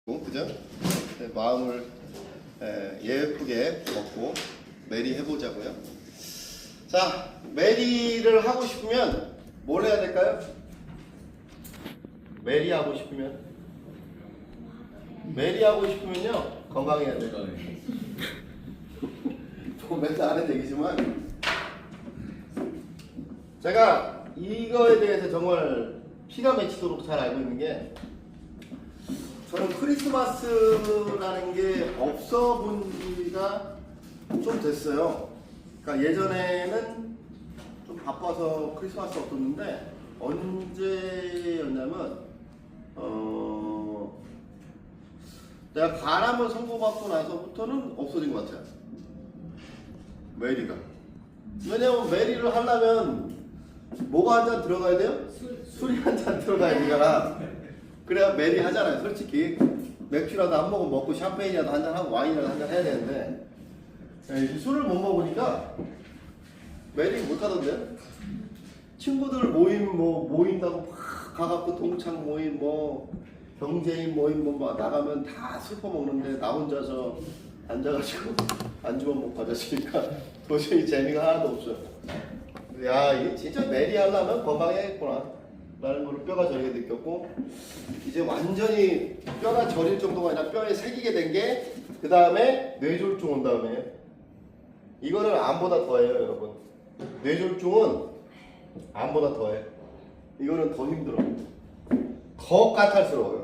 그죠? 마음을 예쁘게 먹고 메리 해보자고요. 자, 메리를 하고 싶으면 뭘 해야 될까요? 메리 하고 싶으면 건강해야 돼요. 또 맨날 하는 얘기지만 제가 이거에 대해서 정말 피가 맺히도록 잘 알고 있는 게, 저는 크리스마스라는 게 없어 본 지가 좀 됐어요. 그러니까 예전에는 좀 바빠서 크리스마스 없었는데, 언제였냐면 내가 가람을 선고받고 나서부터는 없어진 것 같아요, 메리가. 왜냐면 메리를 하려면 뭐가 한 잔 들어가야 돼요? 술이 한 잔 들어가야 되잖아. 그래야 메리 하잖아요. 솔직히 맥주라도 한 모금 먹고 샴페인이라도 한 잔 하고 와인이라도 한 잔 해야 되는데, 술을 못 먹으니까 메리 못 하던데요. 친구들 모임 모인다고 막 가갖고 동창 모임 경제인 모임 나가면 다 슬퍼 먹는데, 나 혼자서 앉아가지고 안주만 먹고 가졌으니까 도저히 재미가 하나도 없어요. 야, 이게 진짜 메리 하려면 건강해야겠구나 라는 걸 뼈가 저리게 느꼈고, 이제 완전히 뼈가 저릴 정도가 아니라 뼈에 새기게 된 게, 그 다음에 뇌졸중 온 다음에, 이거는 암보다 더해요 여러분. 뇌졸중은 암보다 더해. 이거는 더 힘들어, 더 까탈스러워요.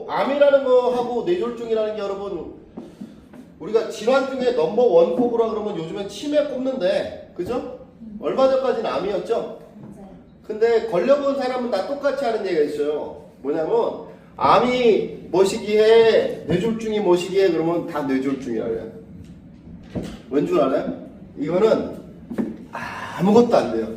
암이라는 거 하고 뇌졸중이라는 게, 여러분, 우리가 질환 중에 넘버 원 꼽으라 그러면 요즘엔 치매 꼽는데, 그죠? 얼마 전까지는 암이었죠? 근데 걸려본 사람은 다 똑같이 하는 얘기가 있어요. 뭐냐면, 암이 뭐시기에, 뇌졸중이 뭐시기에, 그러면 다 뇌졸중이라 그래요. 왠 줄 알아요? 이거는 아무것도 안 돼요.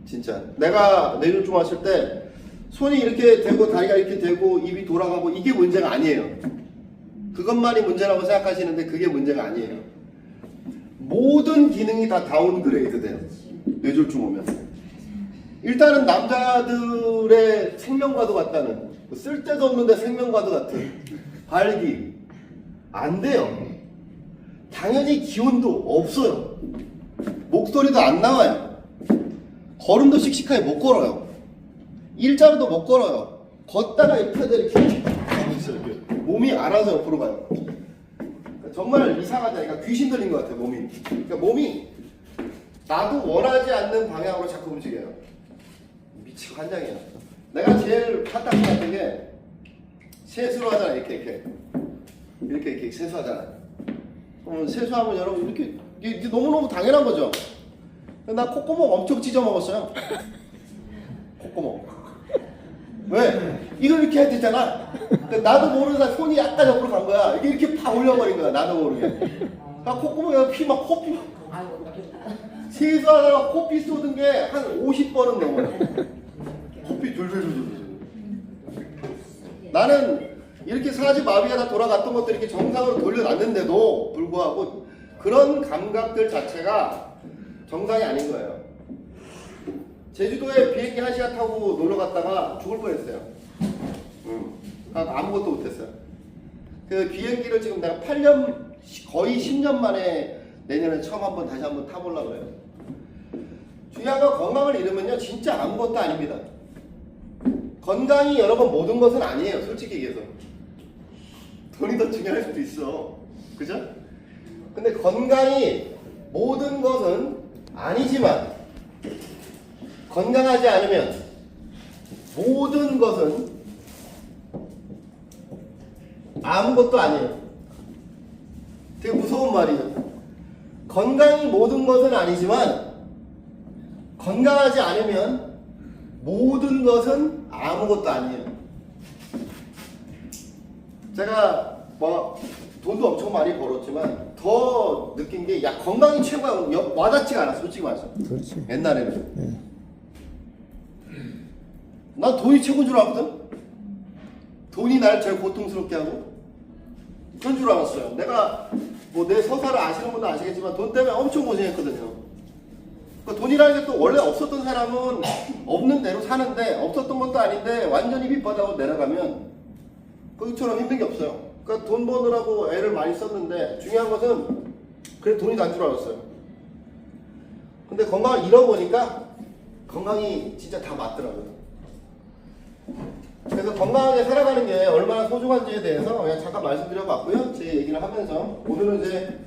진짜. 내가 뇌졸중 왔을 때 손이 이렇게 되고 다리가 이렇게 되고 입이 돌아가고, 이게 문제가 아니에요. 그것만이 문제라고 생각하시는데 그게 문제가 아니에요. 모든 기능이 다 다운그레이드 돼요, 뇌졸중 오면. 일단은 남자들의 생명과도 같다는, 쓸데도 없는데 생명과도 같은 발기 안 돼요. 당연히 기운도 없어요. 목소리도 안 나와요. 걸음도 씩씩하게 못 걸어요. 일자로도 못 걸어요. 걷다가 이 펴대 이렇게 하고 있어요. 몸이 알아서 옆으로 가요. 정말 이상하다니까. 귀신 들린 것 같아요, 몸이. 그러니까 몸이 나도 원하지 않는 방향으로 자꾸 움직여요. 미치고 환장해요. 내가 제일 화딱지 같은 게, 세수를 하잖아. 이렇게 세수하잖아. 그러면 세수하면 여러분 이게 너무너무 당연한 거죠. 나 콧구멍 엄청 찢어 먹었어요. 콧구멍. 왜? 이걸 이렇게 해야 되잖아. 나도 모르는 사이 손이 약간 옆으로 간 거야. 이게 이렇게 팍 올려버린 거야, 나도 모르게. 나 콧구멍에 피 막 코피 막. 세수하다가 코피 쏟은 게 한 50번은 넘어요. 코피 둘둘둘둘. 나는 이렇게 사지마비가 다 돌아갔던 것들이 이렇게 정상으로 돌려놨는데도 불구하고 그런 감각들 자체가 정상이 아닌 거예요. 제주도에 비행기 1시간 타고 놀러 갔다가 죽을 뻔했어요. 아무것도 못했어요. 그 비행기를 지금 내가 8년, 거의 10년 만에 내년에 다시 한번 타보려고 해요. 중요한 건, 건강을 잃으면요 진짜 아무것도 아닙니다. 건강이 여러분 모든 것은 아니에요, 솔직히 얘기해서. 돈이 더 중요할 수도 있어, 그죠? 근데 건강이 모든 것은 아니지만, 건강하지 않으면 모든 것은 아무것도 아니에요. 되게 무서운 말이죠. 건강이 모든 것은 아니지만, 건강하지 않으면 모든 것은 아무것도 아니에요. 제가 돈도 엄청 많이 벌었지만 더 느낀 게, 건강이 최고야. 와닿지가 않아, 솔직히 말해서. 그렇지. 옛날에는. 난 돈이 최고인 줄 알았거든. 돈이 나를 제일 고통스럽게 하고 그런 줄 알았어요. 내가 내 서사를 아시는 분도 아시겠지만 돈 때문에 엄청 고생했거든요. 그 돈이라는 게 또 원래 없었던 사람은 없는 대로 사는데 없었던 것도 아닌데 완전히 밑바닥으로 내려가면 그것처럼 힘든 게 없어요. 그러니까 돈 버느라고 애를 많이 썼는데 중요한 것은 그래 돈이 난 줄 알았어요. 근데 건강을 잃어보니까 건강이 진짜 다 맞더라고요. 그래서 건강하게 살아가는 게 얼마나 소중한지에 대해서 그냥 잠깐 말씀드려봤고요. 제 얘기를 하면서 오늘은 이제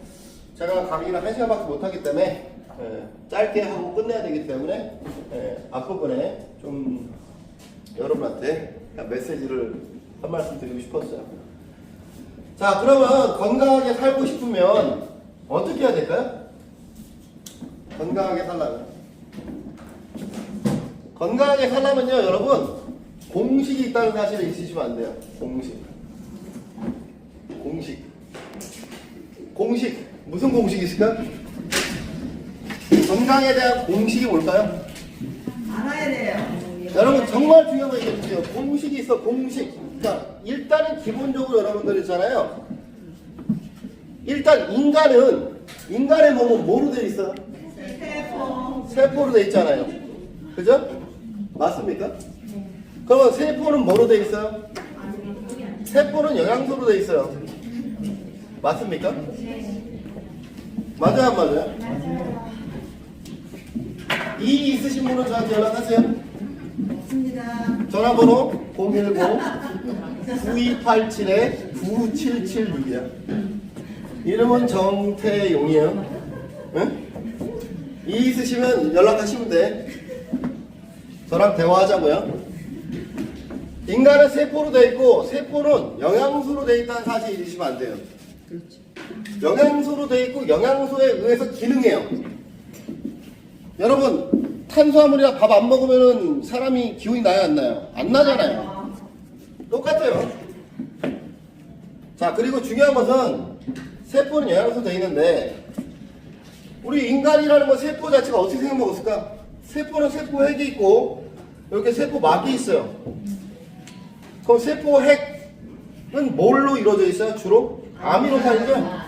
제가 강의를 1시간밖에 못하기 때문에 짧게 하고 끝내야 되기 때문에 앞부분에 좀 여러분한테 메시지를 한 말씀 드리고 싶었어요. 자, 그러면 건강하게 살고 싶으면 어떻게 해야 될까요? 건강하게 살려면 건강하게 살려면요 여러분 공식이 있다는 사실을 잊으시면 안 돼요. 공식 무슨 공식이 있을까? 건강에 대한 공식이 뭘까요? 알아야 돼요. 여러분 정말 중요한 거 얘기해주세요. 공식이 있어. 공식. 그러니까 일단은 기본적으로 여러분들 있잖아요. 일단 인간의 몸은 뭐로 되어 있어요? 세포로 되어 있잖아요. 그죠? 맞습니까? 그러면 세포는 뭐로 되어 있어요? 세포는 영양소로 되어 있어요. 맞습니까? 맞아요, 안 맞아요? 이 있으신 분은 저한테 연락하세요. 맞습니다. 전화번호 010-9287-9776이야. 이름은 정태용이에요. 응? 이 있으시면 연락하시면 돼. 저랑 대화하자고요. 인간은 세포로 되어 있고 세포는 영양소로 되어 있다는 사실 잊으시면 안 돼요. 영양소로 되어 있고 영양소에 의해서 기능해요. 여러분 탄수화물이나 밥 안 먹으면 사람이 기운이 나요 안 나요? 안 나잖아요. 똑같아요. 자, 그리고 중요한 것은 세포는 영양소 되어 있는데 우리 인간이라는 건 세포 자체가 어떻게 생겨먹었을까? 세포는 세포 핵이 있고 이렇게 세포 막이 있어요. 그럼 세포 핵은 뭘로 이루어져 있어요? 주로? 아미노산이죠?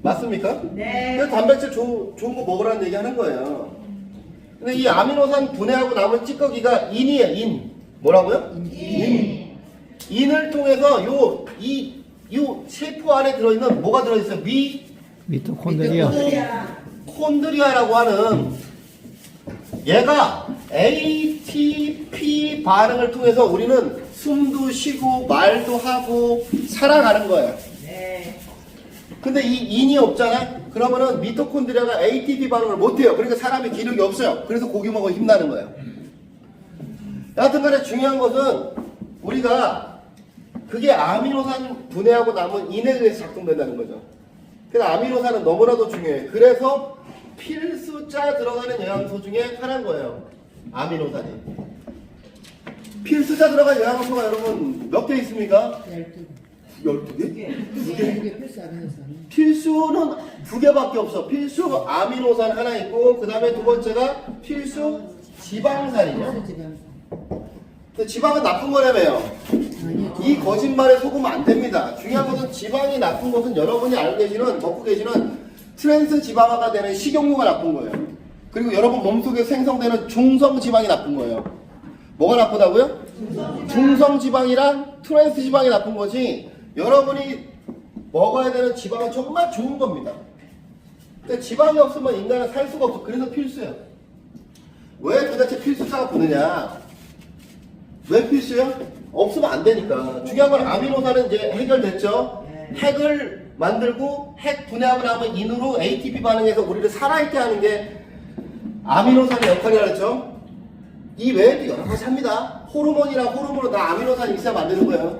맞습니까? 네. 그래서 단백질 좋은 거 먹으라는 얘기 하는 거예요. 근데 이 아미노산 분해하고 남은 찌꺼기가 인이에요. 인. 뭐라고요? 인. 인을 통해서 요 세포 안에 들어있는 뭐가 들어있어요? 미토콘드리아. 콘드리아라고 하는 얘가 ATP 반응을 통해서 우리는 숨도 쉬고 말도 하고 살아가는 거예요. 네. 근데 이 인이 없잖아? 그러면은 미토콘드리아가 ATP 반응을 못해요. 그러니까 사람이 기력이 없어요. 그래서 고기 먹어 힘나는 거예요. 여하튼 간에 중요한 것은 우리가 그게 아미노산 분해하고 남은 인에 의해서 작동된다는 거죠. 그래서 아미노산은 너무나도 중요해요. 그래서 필수자 들어가는 영양소 중에 하나인 거예요. 아미노산이. 필수자 들어간 영양소가 여러분 몇 개 있습니까? 12개? 2개? 필수는 2개밖에 없어. 필수 아미노산 하나 있고 그 다음에 두 번째가 필수 지방산이죠. 근데 지방은 나쁜 거라며요. 이 거짓말에 속으면 안 됩니다. 중요한 것은 지방이 나쁜 것은 여러분이 알고 계시는 먹고 계시는 트랜스 지방화가 되는 식용유가 나쁜 거예요. 그리고 여러분 몸속에 생성되는 중성 지방이 나쁜 거예요. 뭐가 나쁘다고요? 중성 지방이랑 트랜스 지방이 나쁜 거지 여러분이 먹어야 되는 지방은 정말 좋은 겁니다. 근데 지방이 없으면 인간은 살 수가 없어. 그래서 필수예요. 왜 도대체 필수자가 보느냐? 왜 필수예요? 없으면 안 되니까. 중요한 건 아미노산은 이제 해결됐죠. 핵을 만들고 핵 분해하고 나면 인으로 ATP 반응해서 우리를 살아있게 하는 게 아미노산의 역할이라 그랬죠. 이 외에도 여러 가지 합니다. 호르몬은 다 아미노산이 있어야 만드는 거예요.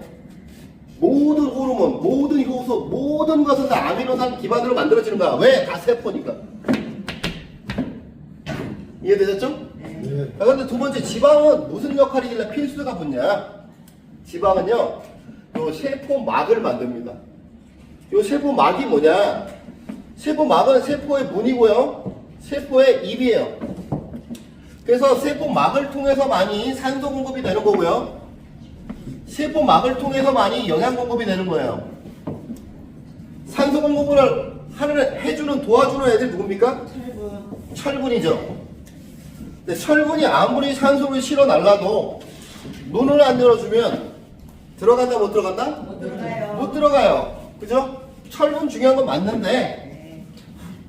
모든 호르몬, 모든 효소, 모든 것은 다 아미노산 기반으로 만들어지는 거야. 왜? 다 세포니까. 이해되셨죠? 그런데 두 번째, 지방은 무슨 역할이길래 필수가 붙냐? 지방은요, 요 세포막을 만듭니다. 요 세포막이 뭐냐? 세포막은 세포의 문이고요, 세포의 입이에요. 그래서 세포막을 통해서만이 산소 공급이 되는 거고요, 세포막을 통해서만이 영양 공급이 되는 거예요. 산소 공급을 해주는 도와주는 애들 누굽니까? 철분이죠. 근데 철분이 아무리 산소를 실어 날라도 문을 안 열어주면 들어간다 못 들어간다? 못 들어가요. 못 들어가요. 그죠? 철분 중요한 건 맞는데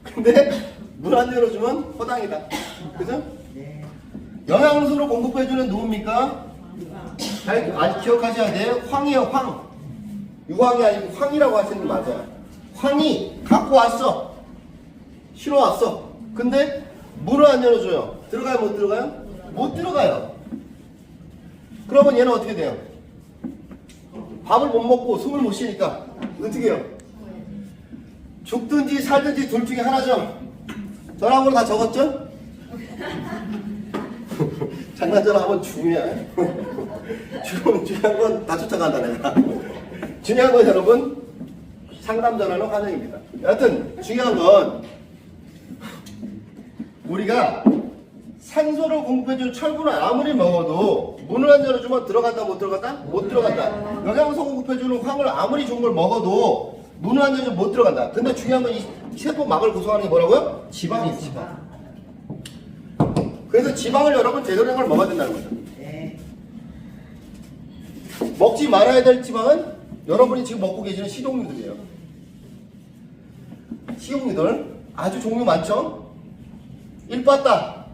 근데 문 안 열어주면 허당이다. 그죠? 네. 영양소를 공급해주는 누굽니까? 잘 아직 기억하셔야 돼요. 황이에요. 황. 유황이 아니고 황이라고 하시는 게 맞아요. 황이 갖고 왔어. 실어 왔어. 근데 문을 안 열어줘요. 들어가요? 못 들어가요? 못 들어가요. 그러면 얘는 어떻게 돼요? 밥을 못 먹고 숨을 못 쉬니까 어떻게 해요? 죽든지 살든지 둘 중에 하나죠. 전화번호 다 적었죠? 장난전화 하면 죽으면 죽으면 중요한 건 다 쫓아간다 내가. 중요한 건 여러분 상담 전화는 환영입니다. 여하튼 중요한 건 우리가 산소를 공급해주는 철분을 아무리 먹어도 문을 안 열어주면 들어간다 못 들어간다? 못 들어간다. 영양소 공급해주는 황을 아무리 좋은 걸 먹어도 문을 안 열어주면 못 들어간다. 근데 중요한 건 이 세포 막을 구성하는 게 뭐라고요? 지방이에요. 지방. 그래서 지방을 여러분 제대로 된 걸 먹어야 된다는 거죠. 네. 먹지 말아야 될 지방은 여러분이 지금 먹고 계시는 식용유들이에요. 식용유들 아주 종류 많죠? 일봤다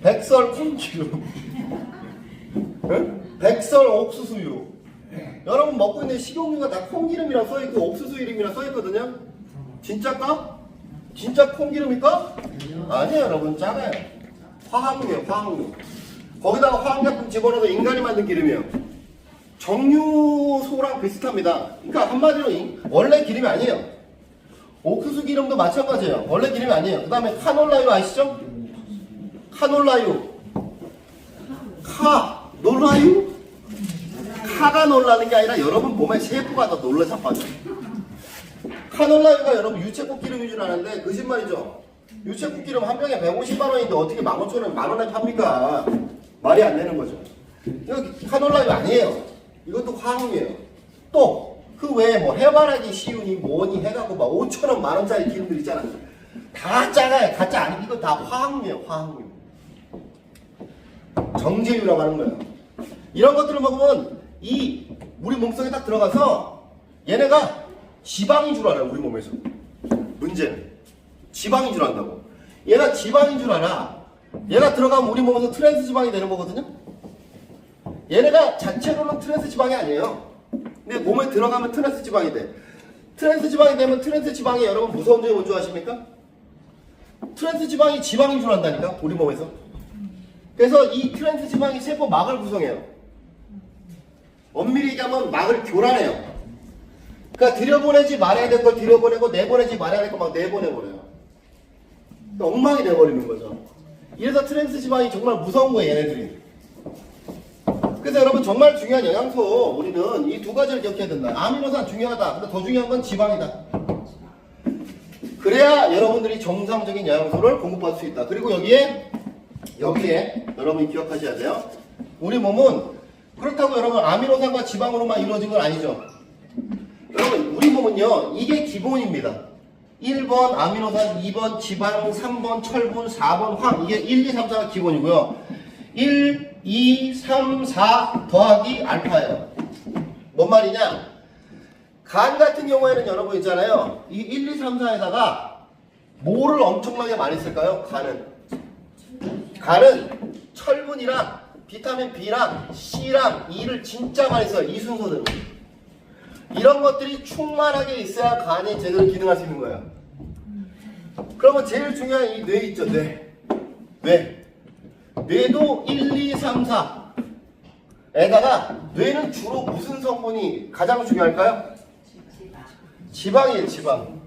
백설 콩기름 응? 백설 옥수수유. 여러분 먹고 있는 식용유가 다 콩기름이라 써있고 옥수수 이름이라 써있거든요. 진짜까? 진짜 콩기름일까? 아니에요 여러분. 작아요. 화학유예요. 화학유. 거기다가 화학약품 집어넣어서 인간이 만든 기름이에요. 정유소랑 비슷합니다. 그러니까 한마디로 원래 기름이 아니에요. 옥수수 기름도 마찬가지예요. 원래 기름이 아니에요. 그 다음에 카놀라유 아시죠? 카놀라유. 놀라유? 카가 놀라는 게 아니라 여러분 몸에 세포가 더 놀라 자빠져요. 카놀라유가 여러분 유채꽃 기름인 줄 아는데 거짓말이죠. 유채꽃 기름 한 병에 150만 원인데 어떻게 15,000원, 만 원에 팝니까? 말이 안 되는 거죠. 이거 카놀라유 아니에요. 이것도 화학이에요. 또 그 외에 뭐 해바라기 씨유니 뭐니 해갖고 막 5,000원, 만 원짜리 기름들 있잖아요. 다 작아요. 가짜 아니 이거 다 화학이에요. 화학유. 정제유라고 하는 거예요. 이런 것들을 먹으면 이 우리 몸속에 딱 들어가서 얘네가 지방인 줄 알아요. 우리 몸에서. 문제는 지방인 줄 안다고. 얘가 지방인 줄 알아. 얘가 들어가면 우리 몸에서 트랜스 지방이 되는 거거든요. 얘네가 자체로는 트랜스 지방이 아니에요. 근데 몸에 들어가면 트랜스 지방이 돼. 트랜스 지방이 되면 트랜스 지방이 여러분 무서운 점이 뭔지 아십니까? 트랜스 지방이 지방인 줄 안다니까 우리 몸에서. 그래서 이 트랜스 지방이 세포 막을 구성해요. 엄밀히 얘기하면 막을 교란해요. 그러니까 들여보내지 말아야 될 걸 들여보내고 내보내지 말아야 될 걸 막 내보내버려요. 그러니까 엉망이 돼버리는 거죠. 이래서 트랜스 지방이 정말 무서운 거예요. 얘네들이. 그래서 여러분 정말 중요한 영양소 우리는 이 두 가지를 기억해야 된다. 아미노산 중요하다. 근데 더 중요한 건 지방이다. 그래야 여러분들이 정상적인 영양소를 공급받을 수 있다. 그리고 여기에 여러분이 기억하셔야 돼요. 우리 몸은 그렇다고 여러분 아미노산과 지방으로만 이루어진 건 아니죠. 여러분 우리 몸은요 이게 기본입니다. 1번 아미노산, 2번 지방, 3번 철분, 4번 황. 이게 1, 2, 3, 4가 기본이고요. 1, 2, 3, 4 더하기 알파예요. 뭔 말이냐? 간 같은 경우에는 여러분 있잖아요. 이 1, 2, 3, 4에다가 뭐를 엄청나게 많이 쓸까요? 간은 철분이랑 비타민 B랑 C랑 E를 진짜 많이 써요. 이 순서대로. 이런 것들이 충만하게 있어야 간이 제대로 기능할 수 있는 거예요. 그러면 제일 중요한 이 뇌 있죠. 뇌도 1, 2, 3, 4에다가 뇌는 주로 무슨 성분이 가장 중요할까요? 지방이에요. 지방.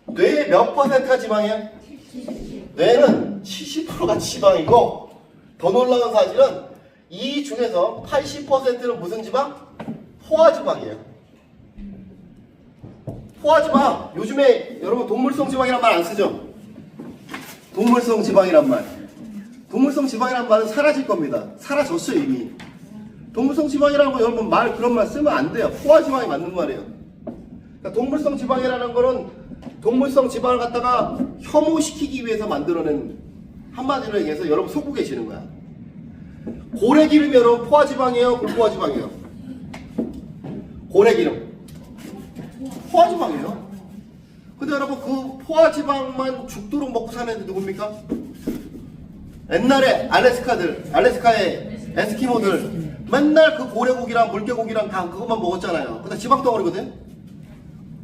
뇌의 몇 퍼센트가 지방이에요? 뇌는 70%가 지방이고 더 놀라운 사실은 이 중에서 80%는 무슨 지방? 포화지방이에요. 포화지방. 요즘에 여러분 동물성 지방이란 말 안 쓰죠? 동물성 지방이란 말. 동물성 지방이란 말은 사라질 겁니다. 사라졌어요 이미. 동물성 지방이라는 거 여러분 그런 말 쓰면 안 돼요. 포화지방이 맞는 말이에요. 그러니까 동물성 지방이라는 거는 동물성 지방을 갖다가 혐오시키기 위해서 만들어낸, 한마디로 얘기해서 여러분 속고 계시는 거야. 고래기름이 여러분 포화지방이에요, 불포화지방이에요? 고래기름 포화지방이에요. 근데 여러분 그 포화지방만 죽도록 먹고 사는 애들 누굽니까? 옛날에 알래스카의 에스키모들 맨날 그 고래고기랑 물개고기랑 다 그것만 먹었잖아요. 근데 지방덩어리거든.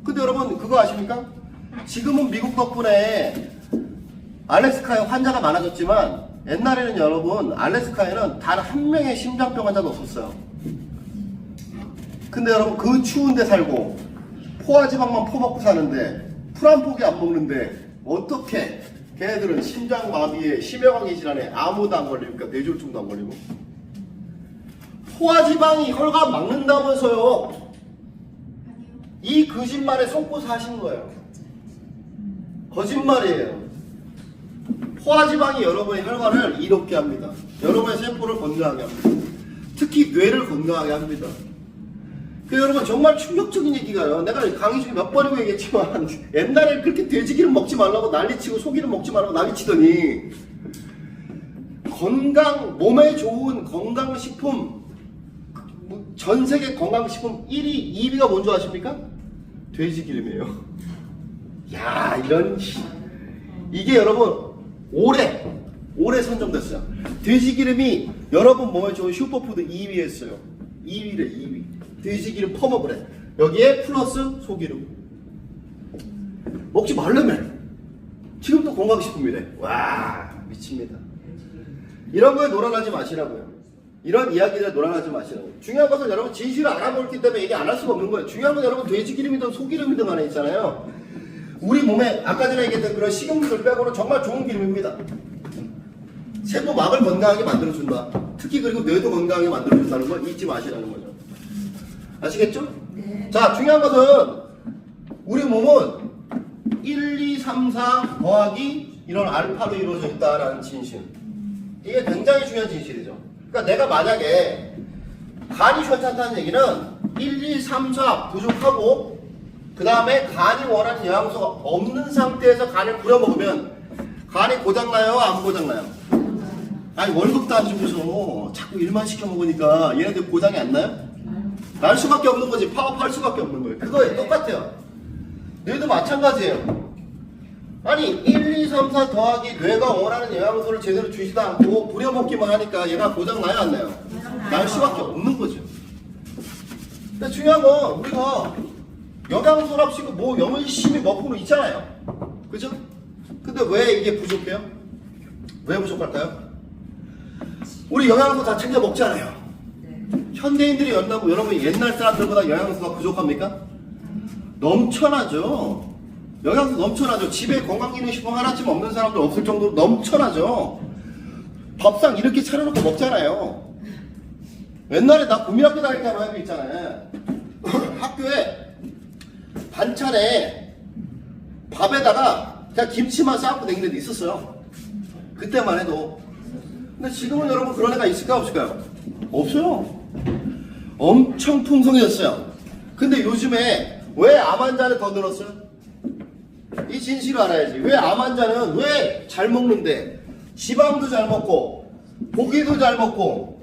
근데 여러분 그거 아십니까? 지금은 미국 덕분에 알래스카에 환자가 많아졌지만 옛날에는 여러분 알래스카에는 단 한 명의 심장병 환자도 없었어요. 근데 여러분 그 추운 데 살고 포화지방만 퍼먹고 사는데 풀 한 포기 안 먹는데 어떻게 걔네들은 심장마비에 심혈관계 질환에 아무도 안 걸립니까? 뇌졸중도 안 걸리고. 포화지방이 혈관 막는다면서요. 이 거짓말에 속고 사신 거예요. 거짓말이에요. 포화지방이 여러분의 혈관을 이롭게 합니다. 여러분의 세포를 건강하게 합니다. 특히 뇌를 건강하게 합니다. 그 여러분 정말 충격적인 얘기가요. 내가 강의 중에 몇 번이고 얘기했지만 옛날에 그렇게 돼지기름 먹지 말라고 난리치고 소기름 먹지 말라고 난리치더니 건강, 몸에 좋은 건강식품, 전 세계 건강식품 1위, 2위가 뭔지 아십니까? 돼지기름이에요. 야, 이런, 이게 여러분 올해 선정됐어요. 돼지기름이 여러분 몸에 좋은 슈퍼푸드 2위 했어요. 2위래, 2위. 돼지기름 퍼먹으래. 여기에 플러스 소기름. 먹지 말라면 지금도 건강식품이래. 와, 미칩니다. 이런 거에 놀아나지 마시라고요. 이런 이야기들에 놀아나지 마시라고요. 중요한 것은 여러분 진실을 알아보기 때문에 얘기 안 할 수가 없는 거예요. 중요한 건 여러분 돼지기름이든 소기름이든 안에 있잖아요. 우리 몸에 아까 전에 얘기했던 그런 식용유를 빼고는 정말 좋은 기름입니다. 세포막을 건강하게 만들어준다. 특히 그리고 뇌도 건강하게 만들어준다는 걸 잊지 마시라는 거죠. 아시겠죠? 네. 자, 중요한 것은 우리 몸은 1, 2, 3, 4 더하기 이런 알파로 이루어져 있다라는 진실. 이게 굉장히 중요한 진실이죠. 그러니까 내가 만약에 간이 괜찮다는 얘기는 1, 2, 3, 4 부족하고 그 다음에 간이 원하는 영양소가 없는 상태에서 간을 부려먹으면 간이 고장나요? 안 고장나요? 아니 월급도 안 주고서 자꾸 일만 시켜 먹으니까 얘네들 고장이 안 나요? 날 수밖에 없는 거지. 파업할 수밖에 없는 거예요. 그거에 똑같아요. 뇌도 마찬가지예요. 아니 1, 2, 3, 4 더하기 뇌가 원하는 영양소를 제대로 주지도 않고 부려먹기만 하니까 얘가 고장나요? 안 나요? 날 수밖에 없는 거죠. 근데 중요한 건 우리가 영양소랍시고 뭐 열심히 먹고는 있잖아요. 그죠? 근데 왜 이게 부족해요? 왜 부족할까요? 우리 영양소 다 챙겨 먹잖아요. 현대인들이 여러분 옛날 사람들보다 영양소가 부족합니까? 넘쳐나죠. 영양소 넘쳐나죠. 집에 건강기능식품 하나쯤 없는 사람들 없을 정도로 넘쳐나죠. 밥상 이렇게 차려놓고 먹잖아요. 옛날에 나 국민학교 다닐 때 한번 있잖아요. 학교에 반찬에 밥에다가 그냥 김치만 싸갖고 댕기는 데 있었어요. 그때만 해도. 근데 지금은 여러분 그런 애가 있을까 없을까요? 없어요. 엄청 풍성해졌어요. 근데 요즘에 왜 암 환자는 더 늘었어요? 이 진실을 알아야지. 왜 암 환자는 왜 잘 먹는데 지방도 잘 먹고 고기도 잘 먹고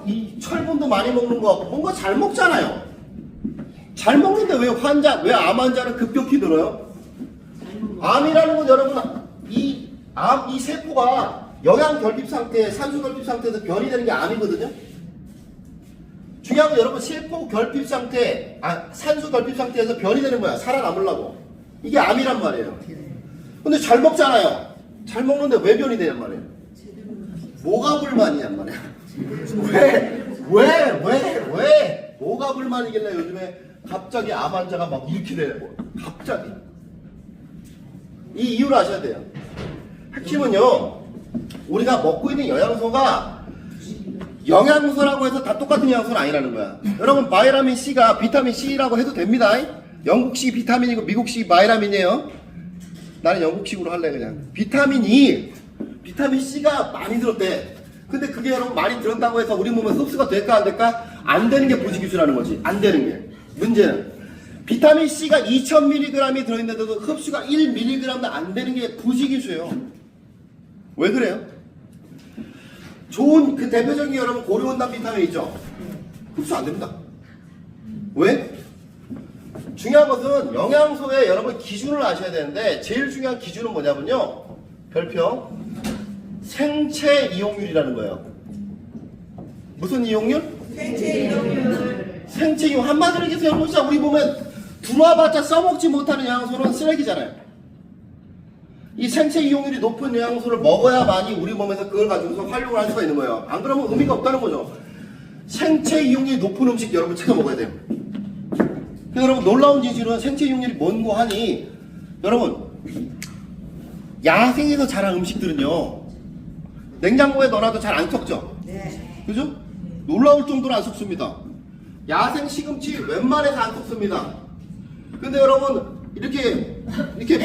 이 철분도 많이 먹는 거 같고 뭔가 잘 먹잖아요. 잘 먹는데 왜 암 환자는 급격히 늘어요? 암이라는 건 여러분 이 세포가 영양 결핍 상태, 산소 결핍 상태에서 변이 되는 게 암이거든요. 중요한 건 여러분 세포 결핍 상태, 산소 결핍 상태에서 변이 되는 거야. 살아남으려고. 이게 암이란 말이에요. 근데 잘 먹잖아요. 잘 먹는데 왜 변이 되냔 말이에요. 뭐가 불만이냔 말이에요. 왜 뭐가 불만이길래 요즘에 갑자기 암 환자가 막 이렇게 되냐고. 갑자기. 이 이유를 아셔야 돼요. 핵심은요, 우리가 먹고 있는 영양소가 영양소라고 해서 다 똑같은 영양소는 아니라는 거야. 여러분 바이타민 C가 비타민 C라고 해도 됩니다. 영국식 비타민이고 미국식 바이타민이에요. 나는 영국식으로 할래 그냥. 비타민 C가 많이 들었대. 근데 그게 여러분 많이 들었다고 해서 우리 몸에 흡수가 될까 안 될까? 안 되는 게 부지기수라는 거지. 안 되는 게. 문제는 비타민 C가 2000mg이 들어있는데도 흡수가 1mg도 안 되는 게 부식이수예요. 왜 그래요? 좋은 그 대표적인 여러분 고려온단 비타민 있죠? 흡수 안 됩니다. 왜? 중요한 것은 영양소의 여러분 기준을 아셔야 되는데 제일 중요한 기준은 뭐냐면요. 별표 생체 이용률이라는 거예요. 무슨 이용률? 생체 이용률. 생체 이용 한마디로 얘기해서 여러분 진짜 우리 보면 들어와봤자 써먹지 못하는 영양소는 쓰레기잖아요. 이 생체 이용률이 높은 영양소를 먹어야만이 우리 몸에서 그걸 가지고서 활용을 할 수가 있는 거예요. 안 그러면 의미가 없다는 거죠. 생체 이용률이 높은 음식 여러분 챙겨 먹어야 돼요. 그래서 여러분 놀라운 진실은 생체 이용률이 뭔고 하니 여러분 야생에서 자란 음식들은요 냉장고에 넣어놔도 잘 안 썩죠? 네. 그죠? 놀라울 정도로 안 썩습니다. 야생 시금치 웬만해서 안 썩습니다. 근데 여러분 이렇게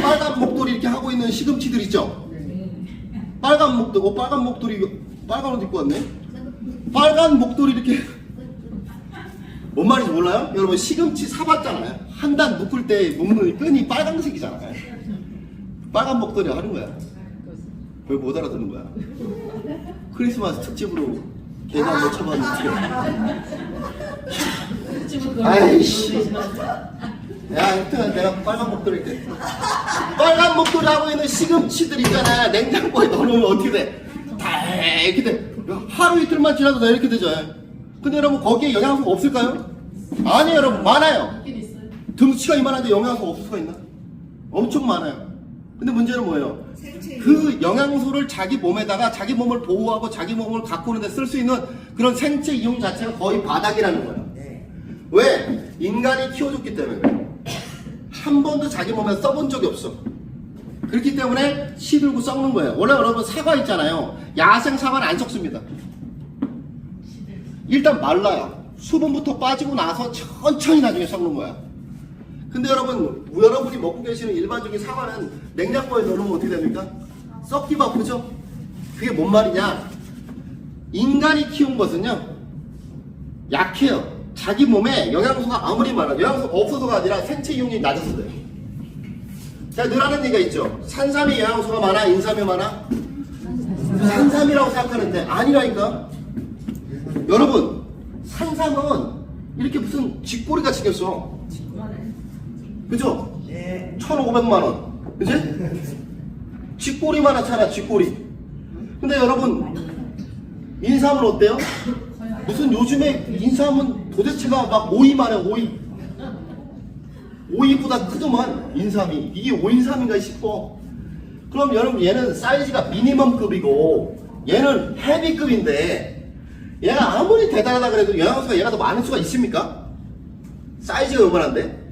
빨간 목도리 이렇게 하고 있는 시금치들 있죠? 빨간 목도리, 빨간 목도리, 빨간 옷 입고 왔네? 빨간 목도리 이렇게 뭔 말인지 몰라요? 여러분 시금치 사봤잖아요. 한 단 묶을 때 묶는 끈이 빨간색이잖아요. 빨간 목도리 하는 거야. 왜 못 알아듣는 거야? 크리스마스 특집으로 개가 못 쳐봤는데. 아이씨. 야, 하여튼 내가 빨간 목도리 이렇게. 빨간 목도리 하고 있는 시금치들 있잖아. 냉장고에 넣어놓으면 어떻게 돼? 다 이렇게 돼. 하루 이틀만 지나도 다 이렇게 되죠. 근데 여러분 거기에 영양소가 없을까요? 아니에요 여러분 많아요. 등치가 이만한데 영양소가 없을 수가 있나? 엄청 많아요. 근데 문제는 뭐예요? 그 영양소를 자기 몸에다가 자기 몸을 보호하고 자기 몸을 가꾸는 데 쓸 수 있는 그런 생체 이용 자체가 거의 바닥이라는 거예요. 왜? 인간이 키워줬기 때문에 그래요. 한 번도 자기 몸에 써본 적이 없어. 그렇기 때문에 시들고 썩는 거예요. 원래 여러분 사과 있잖아요. 야생 사과는 안 썩습니다. 일단 말라요. 수분부터 빠지고 나서 천천히 나중에 썩는 거야. 근데 여러분이 먹고 계시는 일반적인 사과는 냉장고에 넣으면 어떻게 됩니까? 썩기 바쁘죠? 그게 뭔 말이냐? 인간이 키운 것은요 약해요. 자기 몸에 영양소가 아무리 많아도 영양소가 없어서가 아니라 생체 이용률이 낮아서 돼요. 제가 늘 하는 얘기가 있죠. 산삼이 영양소가 많아? 인삼이 많아? 산삼이라고 생각하는데 아니라니까. 여러분 산삼은 이렇게 무슨 쥐꼬리가 생겼어. 그죠? 네. 1,500만원. 그지? 쥐꼬리만 하잖아, 쥐꼬리. 근데 여러분, 인삼은 어때요? 무슨 요즘에 인삼은 도대체가 막 오이만 해, 오이. 오이보다 크더만, 인삼이. 이게 오인삼인가 싶어. 그럼 여러분, 얘는 사이즈가 미니멈급이고, 얘는 헤비급인데, 얘가 아무리 대단하다 그래도 영양소가 얘가 더 많을 수가 있습니까? 사이즈가 요만한데?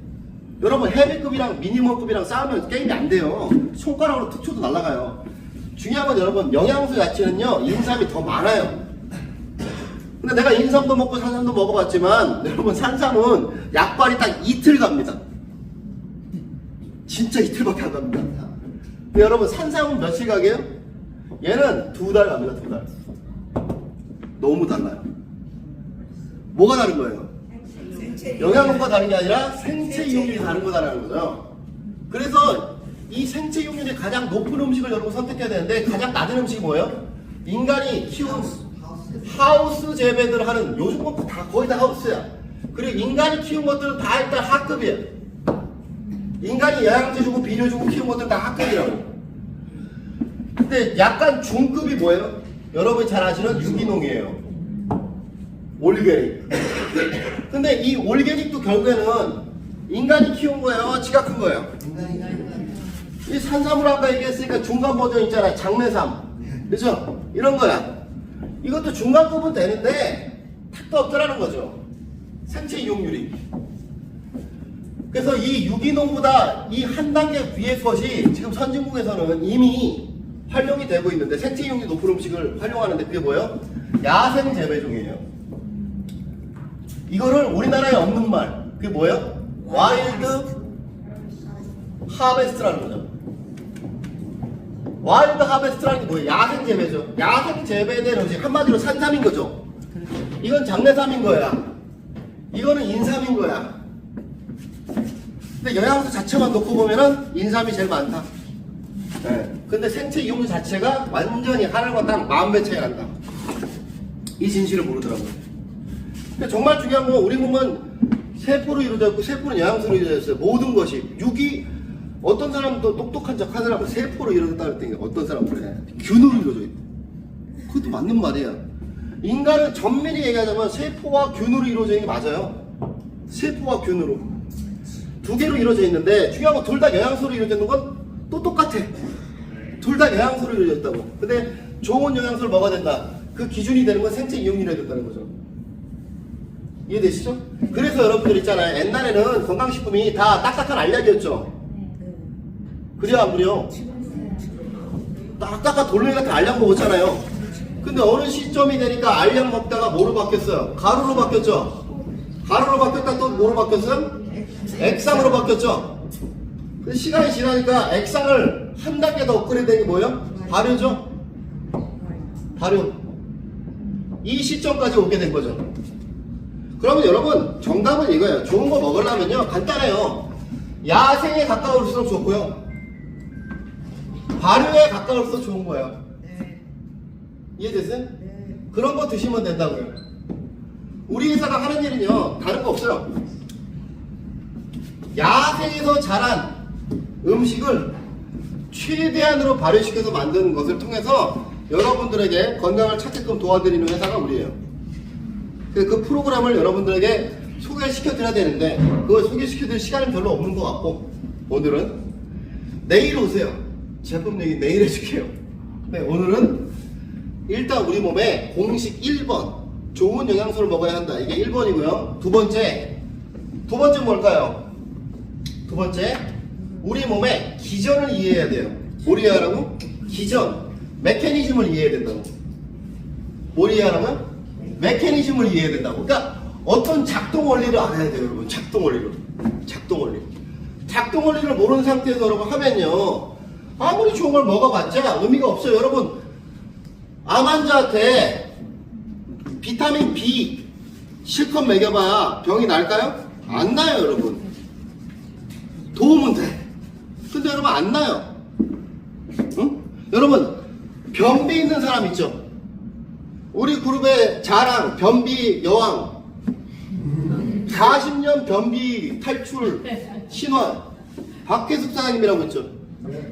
여러분 헤비급이랑 미니멈급이랑 싸우면 게임이 안 돼요. 손가락으로 툭 쳐도 날아가요. 중요한 건 여러분 영양소 자체는요 인삼이 더 많아요. 근데 내가 인삼도 먹고 산삼도 먹어봤지만 여러분 산삼은 약발이 딱 이틀 갑니다. 진짜 이틀밖에 안 갑니다. 근데 여러분 산삼은 며칠 가게요? 얘는 2달 갑니다. 2달. 너무 달라요. 뭐가 다른 거예요? 영양소가 다른 게 아니라 생체 이용률이 다른 거다라는 거죠. 그래서 이 생체 이용률이 가장 높은 음식을 여러분 선택해야 되는데 가장 낮은 음식이 뭐예요? 인간이 키운 하우스 재배들 하는 요즘 것도 다 거의 다 하우스야. 그리고 인간이 키운 것들은 다 일단 하급이에요. 인간이 영양제 주고 비료 주고 키운 것들은 다 하급이라고. 근데 약간 중급이 뭐예요? 여러분이 잘 아시는 유기농이에요. 올게닉. 근데 이 올게닉도 결국에는 인간이 키운 거예요? 지가 큰 거예요? 이 산삼을 아까 얘기했으니까 중간 버전 있잖아요. 장내삼. 그죠? 이런 거야. 이것도 중간급은 되는데 택도 없더라는 거죠. 생체 이용률이. 그래서 이 유기농보다 이 한 단계 위의 것이 지금 선진국에서는 이미 활용이 되고 있는데 생체 이용률이 높은 음식을 활용하는데 그게 뭐예요? 야생 재배종이에요. 이거를 우리나라에 없는 말. 그게 뭐예요? 와일드 하베스트라는 거죠. 와일드 하베스트라는 게 뭐예요? 야생 재배죠. 야생 재배된 음식 한마디로 산삼인 거죠. 이건 장내삼인 거야. 이거는 인삼인 거야. 근데 영양소 자체만 놓고 보면은 인삼이 제일 많다. 네. 근데 생체 이용률 자체가 완전히 하늘과 땅 40배 차이 난다. 이 진실을 모르더라고요. 근데 정말 중요한 건 우리 몸은 세포로 이루어져 있고 세포는 영양소로 이루어져 있어요. 모든 것이. 육이 어떤 사람도 똑똑한 척 하더라고. 세포로 이루어졌다 그랬더니 어떤 사람은 그래. 균으로 이루어져 있다. 그것도 맞는 말이야. 인간은 전면히 얘기하자면 세포와 균으로 이루어져 있는 게 맞아요. 세포와 균으로. 두 개로 이루어져 있는데 중요한 건 둘 다 영양소로 이루어져 있는 건 또 똑같아. 둘 다 영양소로 이루어져 있다고. 근데 좋은 영양소를 먹어야 된다. 그 기준이 되는 건 생체 이용률이 된다는 거죠. 이해되시죠? 그래서 여러분들 있잖아요. 옛날에는 건강식품이 다 딱딱한 알약이었죠. 그래요 안 그래요? 딱딱한 돌멩이 같은 알약 먹었잖아요. 근데 어느 시점이 되니까 알약 먹다가 뭐로 바뀌었어요? 가루로 바뀌었죠. 가루로 바뀌었다 또 뭐로 바뀌었어요? 액상으로 바뀌었죠. 근데 시간이 지나니까 액상을 한 단계 더 업그레이드 된 게 뭐예요? 발효죠. 발효. 이 시점까지 오게 된 거죠. 그러면 여러분 정답은 이거예요. 좋은 거 먹으려면요 간단해요. 야생에 가까울수록 좋고요. 발효에 가까울수록 좋은 거예요. 이해됐어요? 그런 거 드시면 된다고요. 우리 회사가 하는 일은요 다른 거 없어요. 야생에서 자란 음식을 최대한으로 발효시켜서 만드는 것을 통해서 여러분들에게 건강을 찾게끔 도와드리는 회사가 우리예요. 그 프로그램을 여러분들에게 소개시켜 드려야 되는데 그걸 소개시켜 드릴 시간은 별로 없는 것 같고 오늘은 내일 오세요. 제품 얘기 내일 해줄게요. 네, 오늘은 일단 우리 몸에 공식 1번 좋은 영양소를 먹어야 한다. 이게 1번이고요. 두 번째 뭘까요? 두 번째 우리 몸의 기전을 이해해야 돼요. 뭘 이해하라고? 기전, 메커니즘을 이해해야 된다고. 뭘 이해하라고요? 메커니즘을 이해해야 된다고. 그러니까 어떤 작동 원리를 알아야 돼요, 여러분. 작동 원리를. 작동 원리를 모르는 상태에서 여러분 하면요. 아무리 좋은 걸 먹어봤자 의미가 없어요. 여러분, 암 환자한테 비타민 B 실컷 먹여봐야 병이 날까요? 안 나요, 여러분. 도움은 돼. 근데 여러분 안 나요. 응? 여러분, 변비 있는 사람 있죠? 우리 그룹의 자랑, 변비 여왕. 40년 변비 탈출 신화. 박혜숙 사장님이라고 있죠?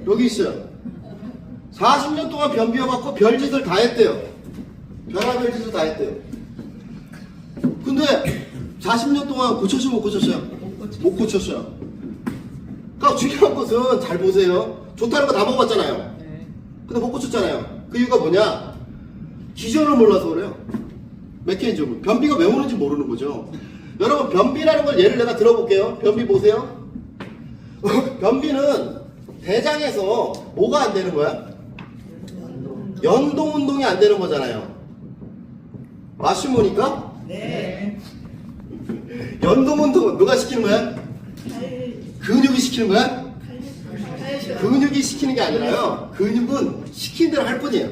여기 있어요. 40년 동안 변비여갖고 별짓을 다 했대요. 별의별 짓을 다 했대요. 근데 40년 동안 고쳤어요, 못 고쳤어요? 못 고쳤어요. 그러니까 중요한 것은 잘 보세요. 좋다는 거 다 먹어봤잖아요. 근데 못 고쳤잖아요. 그 이유가 뭐냐? 기전을 몰라서 그래요. 메커니즘을. 변비가 왜 오는지 모르는 거죠. 여러분, 변비라는 걸 예를 내가 들어볼게요. 변비 보세요. 변비는 대장에서 뭐가 안 되는 거야? 연동 운동이 안 되는 거잖아요. 맞춤보니까? 네. 연동 운동은 누가 시키는 거야? 근육이 시키는 거야? 근육이 시키는 게 아니라요. 근육은 시킨 대로 할 뿐이에요.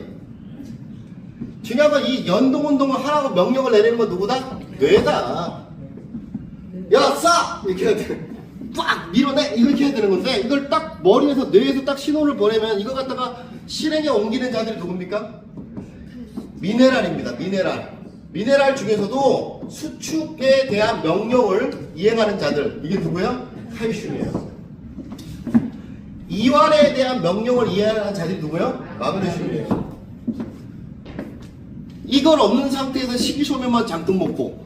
중요한 건 이 연동 운동을 하라고 명령을 내리는 건 누구다? 뇌다. 야, 싸! 이렇게 해야 돼. 빡! 밀어내! 이렇게 해야 되는 건데, 이걸 딱 머리에서, 뇌에서 딱 신호를 보내면 이거 갖다가 실행에 옮기는 자들이 누굽니까? 미네랄입니다. 미네랄 중에서도 수축에 대한 명령을 이행하는 자들. 이게 누구야? 칼슘이에요. 이완에 대한 명령을 이해하는 자들이 누구예요? 마그네슘이에요. 이걸 없는 상태에서 식이섬유만 잔뜩 먹고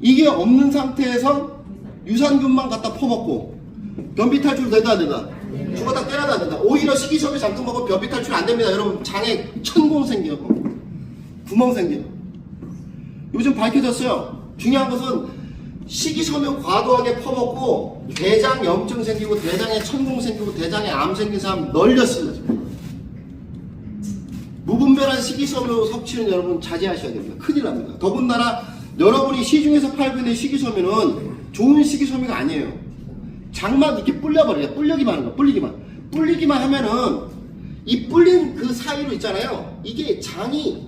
이게 없는 상태에서 유산균만 갖다 퍼먹고 변비 탈출 되다 안 된다? 죽었다 깨나다 안 된다. 오히려 식이섬유 잔뜩 먹으면 변비 탈출 안 됩니다. 여러분 장에 천공 생겨. 구멍 생겨. 요즘 밝혀졌어요. 중요한 것은 식이섬유 과도하게 퍼먹고 대장 염증 생기고 대장에 천공 생기고 대장에 암 생긴 사람 널렸습니다. 무분별한 식이섬유 섭취는 여러분 자제하셔야 됩니다. 큰일 납니다. 더군다나 여러분이 시중에서 팔고 있는 식이섬유는 좋은 식이섬유가 아니에요. 장만 이렇게 불려버려요. 불리기만 하는 거. 불리기만 하면은 이 불린 그 사이로 있잖아요. 이게 장이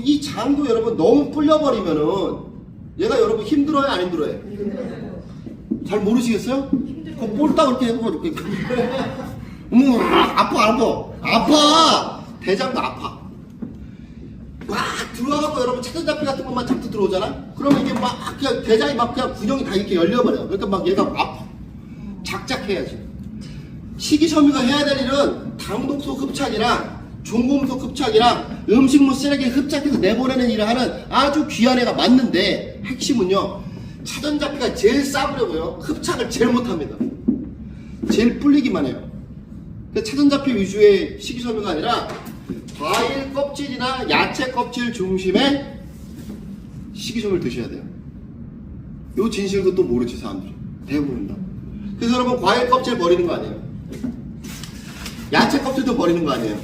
이 장도 여러분 너무 불려버리면은 얘가 여러분 힘들어요, 안 힘들어요? 잘 모르시겠어요? 그 볼딱 그렇게 해보고 이렇게. 아파. 대장도 아파. 막 들어와갖고 여러분 차전자피 같은 것만 잡고 들어오잖아? 그러면 이게 막 그냥 대장이 막 그냥 군형이 다 이렇게 열려버려. 그러니까 막 얘가 아파. 작작해야지. 식이섬유가 해야 될 일은 당독소 흡착이랑 중금속 흡착이랑 음식물 쓰레기 흡착해서 내보내는 일을 하는 아주 귀한 애가 맞는데 핵심은요. 차전자피가 제일 싸구려고요. 흡착을 제일 못합니다. 제일 불리기만 해요. 차전자피 위주의 식이섬유가 아니라 과일 껍질이나 야채 껍질 중심의 식이섬유를 드셔야 돼요. 요 진실도 또 모르지 사람들이. 대부분 다. 그래서 여러분 과일 껍질 버리는 거 아니에요. 야채 껍질도 버리는 거 아니에요.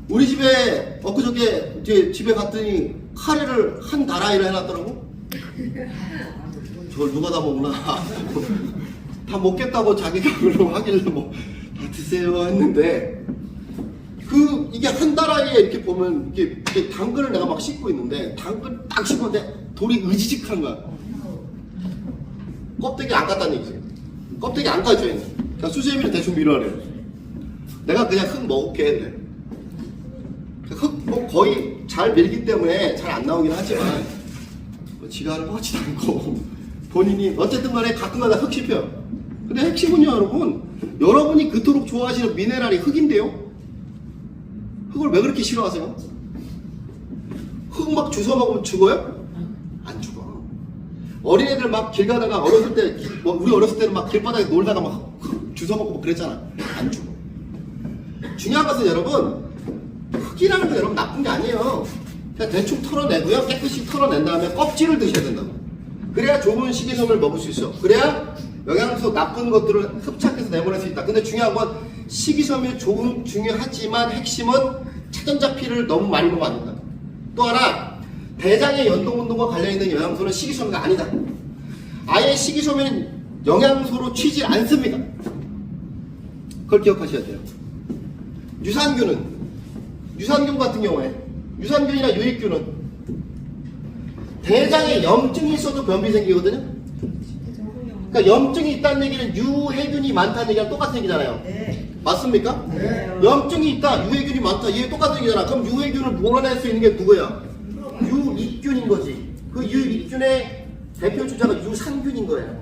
우리 집에 엊그저께 이제 집에 갔더니 카레를 한 다라이를 해놨더라고. 저걸 누가 다 먹나. 다 먹겠다고 자기가 그러고 하길래 뭐 다 드세요 했는데 이게 한 다라이에 이렇게 보면 이렇게 당근을 내가 막 씻고 있는데 당근 딱 씹었는데 돌이 의지직한 거야. 껍데기 안 깠다는 얘기지. 껍데기 안 까져 있네. 그냥 수세미를 대충 밀어내요. 내가 그냥 흙 먹을게 했네. 흙 뭐 거의 잘 밀기 때문에 잘 안 나오긴 하지만 뭐 지가 하는 것 같지도 않고 본인이 어쨌든 간에 가끔가다 흙 씹혀요. 근데 핵심은요 여러분이 그토록 좋아하시는 미네랄이 흙인데요. 흙을 왜 그렇게 싫어하세요? 흙 막 주워 먹으면 죽어요? 안 죽어. 어린애들 막 길 가다가 어렸을 때 우리 어렸을 때는 막 길바닥에 놀다가 막 흙 주워 먹고 뭐 그랬잖아. 안 죽어. 중요한 것은 여러분 흙이라는 건 여러분 나쁜 게 아니에요. 그냥 대충 털어내고요. 깨끗이 털어낸 다음에 껍질을 드셔야 된다고. 그래야 좋은 식이섬유를 먹을 수 있어. 그래야 영양소 나쁜 것들을 흡착해서 내보낼 수 있다. 근데 중요한 건 식이섬유 조금 중요하지만 핵심은 차전자피를 너무 많이 먹으면 안 된다. 또 하나 대장의 연동운동과 관련있는 영양소는 식이섬유가 아니다. 아예 식이섬유는 영양소로 치질 않습니다. 그걸 기억하셔야 돼요. 유산균 같은 경우에 유산균이나 유익균은 대장에 염증이 있어도 변비 생기거든요. 그러니까 염증이 있다는 얘기는 유해균이 많다는 얘기랑 똑같은 얘기잖아요. 네. 맞습니까? 네. 염증이 있다, 유해균이 많다, 이게 똑같은 얘기잖아. 그럼 유해균을 몰아낼 수 있는 게 누구야? 유익균인 거지. 그 유익균의 대표 주자가 유산균인 거예요.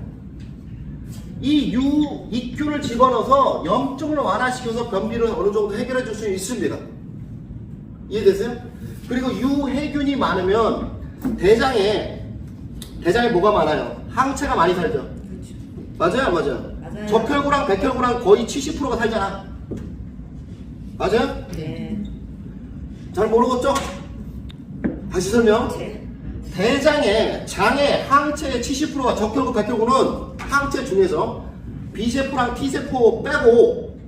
이 유익균을 집어넣어서 염증을 완화시켜서 변비를 어느 정도 해결해 줄 수 있습니다. 이해되세요? 그리고 유해균이 많으면 대장에 뭐가 많아요? 항체가 많이 살죠. 맞아요? 맞아요. 적혈구랑 백혈구랑 거의 70%가 살잖아. 맞아요? 네. 잘 모르겠죠? 다시 설명. 장의 항체의 70%가 적혈구, 백혈구는 항체 중에서 B세포랑 T세포 빼고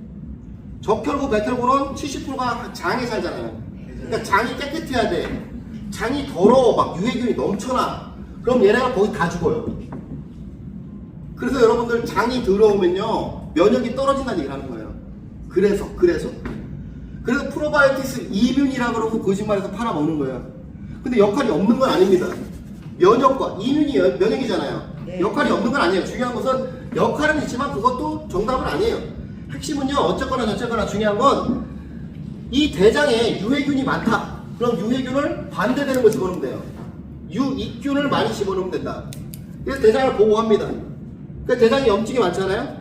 적혈구, 백혈구는 70%가 장에 살잖아요. 그러니까 장이 깨끗해야 돼. 장이 더러워, 막 유해균이 넘쳐나. 그럼 얘네가 거의 다 죽어요. 그래서 여러분들 장이 더러우면요 면역이 떨어진다는 얘기를 하는 거예요. 그래서 프로바이오틱스 이뮨이라고 그러고 거짓말해서 팔아먹는 거예요. 근데 역할이 없는 건 아닙니다. 면역과 이뮨이 면역이잖아요. 네. 역할이 없는 건 아니에요. 중요한 것은 역할은 있지만 그것도 정답은 아니에요. 핵심은요 어쨌거나 저쨌거나 중요한 건 이 대장에 유해균이 많다. 그럼 유해균을 반대되는 거 집어넣으면 돼요. 유익균을 많이 집어넣으면 된다. 그래서 대장을 보호합니다. 그러니까 대장에 염증이 많잖아요.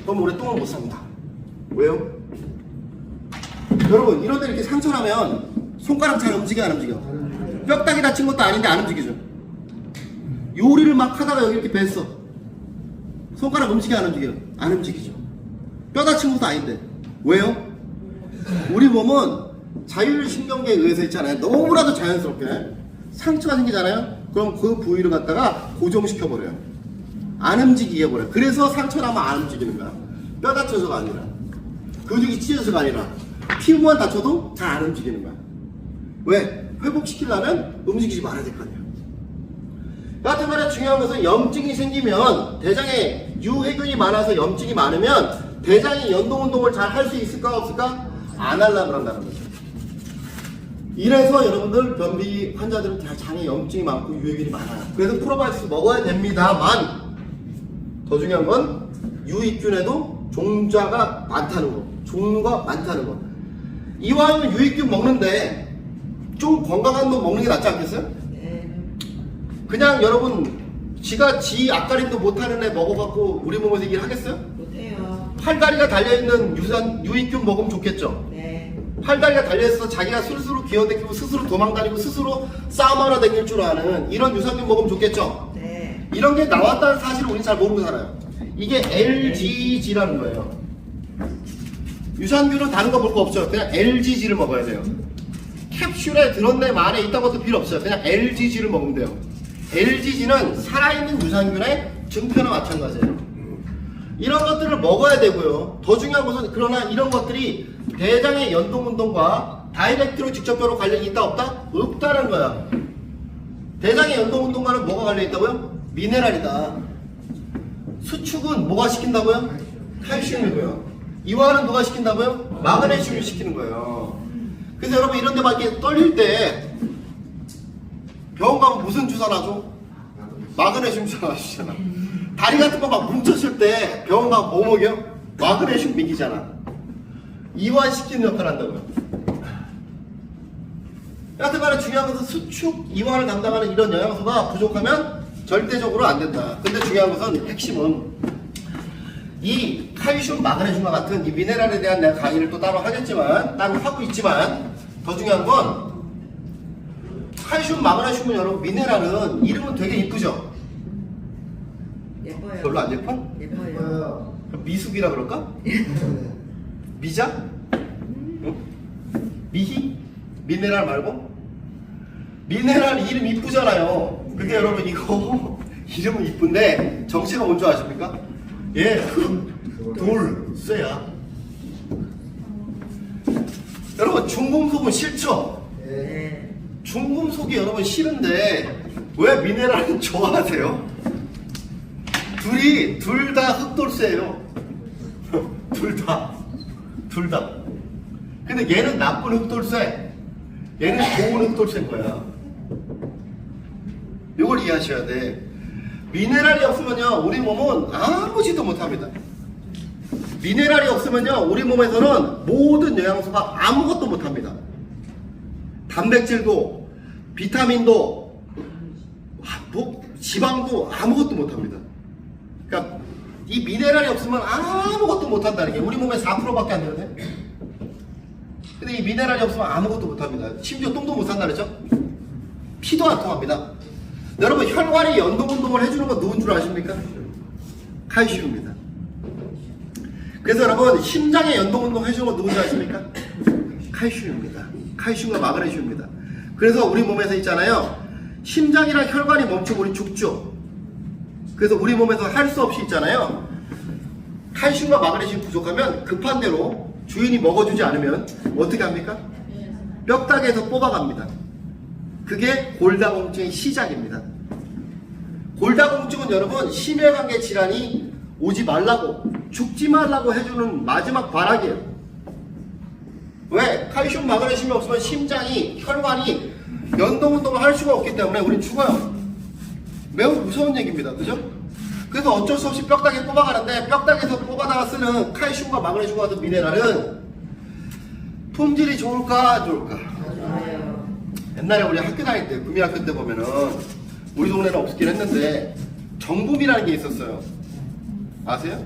그럼 오래 똥을 못 삽니다. 왜요? 여러분 이런 데 이렇게 상처나면 손가락 잘 움직여 안 움직여? 뼈다귀 다친 것도 아닌데 안 움직이죠. 요리를 막 하다가 여기 이렇게 뱄어. 손가락 움직여 안 움직여? 안 움직이죠. 뼈 다친 것도 아닌데 왜요? 우리 몸은 자율신경계에 의해서 있잖아요. 너무나도 자연스럽게 상처가 생기잖아요. 그럼 그 부위를 갖다가 고정시켜버려요. 안 움직이게 해버려요. 그래서 상처 나면 안 움직이는 거야. 뼈 다쳐서가 아니라 근육이 찢어져서가 아니라 피부만 다쳐도 잘 안 움직이는 거야. 왜? 회복시키려면 움직이지 말아야 될 거 아니야. 여하튼 간에 중요한 것은 염증이 생기면 대장에 유해균이 많아서 염증이 많으면 대장이 연동운동을 잘 할 수 있을까 없을까? 안 하려고 한다는 거죠. 이래서 여러분들 변비 환자들은 다 장에 염증이 많고 유해균이 많아요. 그래서 프로바이오틱스 먹어야 됩니다만 더 중요한 건 유익균에도 종자가 많다는 거. 종류가 많다는 거. 이왕이면 유익균 먹는데 좀 건강한 놈 먹는 게 낫지 않겠어요? 네. 그냥 여러분 지가 지 앞가림도 못하는 애 먹어갖고 우리 몸에서 일 하겠어요? 못해요. 팔다리가 달려있는 유익균 먹으면 좋겠죠? 네. 팔다리가 달려있어 자기가 스스로 기어다니고 스스로 도망다니고 스스로 싸움하러 다닐 줄 아는 이런 유산균 먹으면 좋겠죠? 네. 이런 게 나왔다는 사실을 우리 잘 모르고 살아요. 이게 LGG라는 거예요. 유산균은 다른 거 볼 거 없죠. 그냥 LGG를 먹어야 돼요. 캡슐에 들었네 안에 있던 것도 필요 없어요. 그냥 LGG를 먹으면 돼요. LGG는 살아있는 유산균의 증표나 마찬가지예요. 이런 것들을 먹어야 되고요. 더 중요한 것은 그러나 이런 것들이 대장의 연동운동과 다이렉트로 직접적으로 관련이 있다 없다? 없다는 거야. 대장의 연동운동과는 뭐가 관련있다고요? 미네랄이다. 수축은 뭐가 시킨다고요? 칼슘이고요. 이완은 누가 시킨다고요? 마그네슘이 시키는 거예요. 그래서 여러분 이런 데 막 이렇게 떨릴 때 병원 가면 무슨 주사 놔줘? 마그네슘 주사 놔주잖아. 다리 같은 거 막 뭉쳤을 때 병원 가면 뭐 먹여? 마그네슘 먹이잖아. 이완시키는 역할을 한다고요. 여하튼 간에 중요한 것은 수축, 이완을 담당하는 이런 영양소가 부족하면 절대적으로 안 된다. 근데 중요한 것은 핵심은 이 칼슘, 마그네슘과 같은 이 미네랄에 대한 내가 강의를 또 따로 하겠지만 따로 하고 있지만 더 중요한 건 칼슘, 마그네슘은 여러분 미네랄은 이름은 되게 이쁘죠? 예뻐요. 별로 안 예뻐? 예뻐요. 그럼 미숙이라 그럴까? 미자? 응? 미희? 미네랄 말고? 미네랄 이름 이쁘잖아요. 근데 여러분 이거 이름은 이쁜데 정체가 뭔지 아십니까? 예, 돌, 쇠야. 여러분 중금속은 싫죠? 네. 중금속이 여러분 싫은데 왜 미네랄은 좋아하세요? 둘 다 흑돌쇠예요. 둘 다. 근데 얘는 나쁜 흑돌쇠, 얘는 좋은 흑돌쇠인 거야. 이걸 이해하셔야 돼. 미네랄이 없으면요 우리 몸은 아무 짓도 못합니다. 미네랄이 없으면요 우리 몸에서는 모든 영양소가 아무것도 못합니다. 단백질도 비타민도 지방도 아무것도 못합니다. 그러니까 이 미네랄이 없으면 아무것도 못한다는 게 우리 몸에 4%밖에 안 되는데 근데 이 미네랄이 없으면 아무것도 못합니다. 심지어 똥도 못 산다 그랬죠? 피도 안 통합니다. 여러분 혈관이 연동운동을 해주는 건 누군 줄 아십니까? 칼슘입니다. 그래서 여러분 심장의 연동운동 해주는 건 누군 줄 아십니까? 칼슘입니다. 칼슘과 마그네슘입니다. 그래서 우리 몸에서 있잖아요 심장이랑 혈관이 멈추면 우리 죽죠. 그래서 우리 몸에서 할 수 없이 있잖아요 칼슘과 마그네슘 부족하면 급한 대로 주인이 먹어주지 않으면 어떻게 합니까? 뼈다귀에서 뽑아갑니다. 그게 골다공증의 시작입니다. 골다공증은 여러분 심혈관계 질환이 오지 말라고 죽지 말라고 해주는 마지막 발악이에요. 왜? 칼슘 마그네슘이 없으면 심장이 혈관이 연동운동을 할 수가 없기 때문에 우린 죽어요. 매우 무서운 얘기입니다. 그죠? 그래서 어쩔 수 없이 뼈다귀에 뽑아가는데 뼈다귀에서 뽑아다가 쓰는 칼슘과 마그네슘 같은 미네랄은 품질이 좋을까 안 좋을까? 좋아요. 옛날에 우리 학교 다닐 때 구미학교 때 보면은 우리 동네는 없긴 했는데 정부미라는 게 있었어요. 아세요?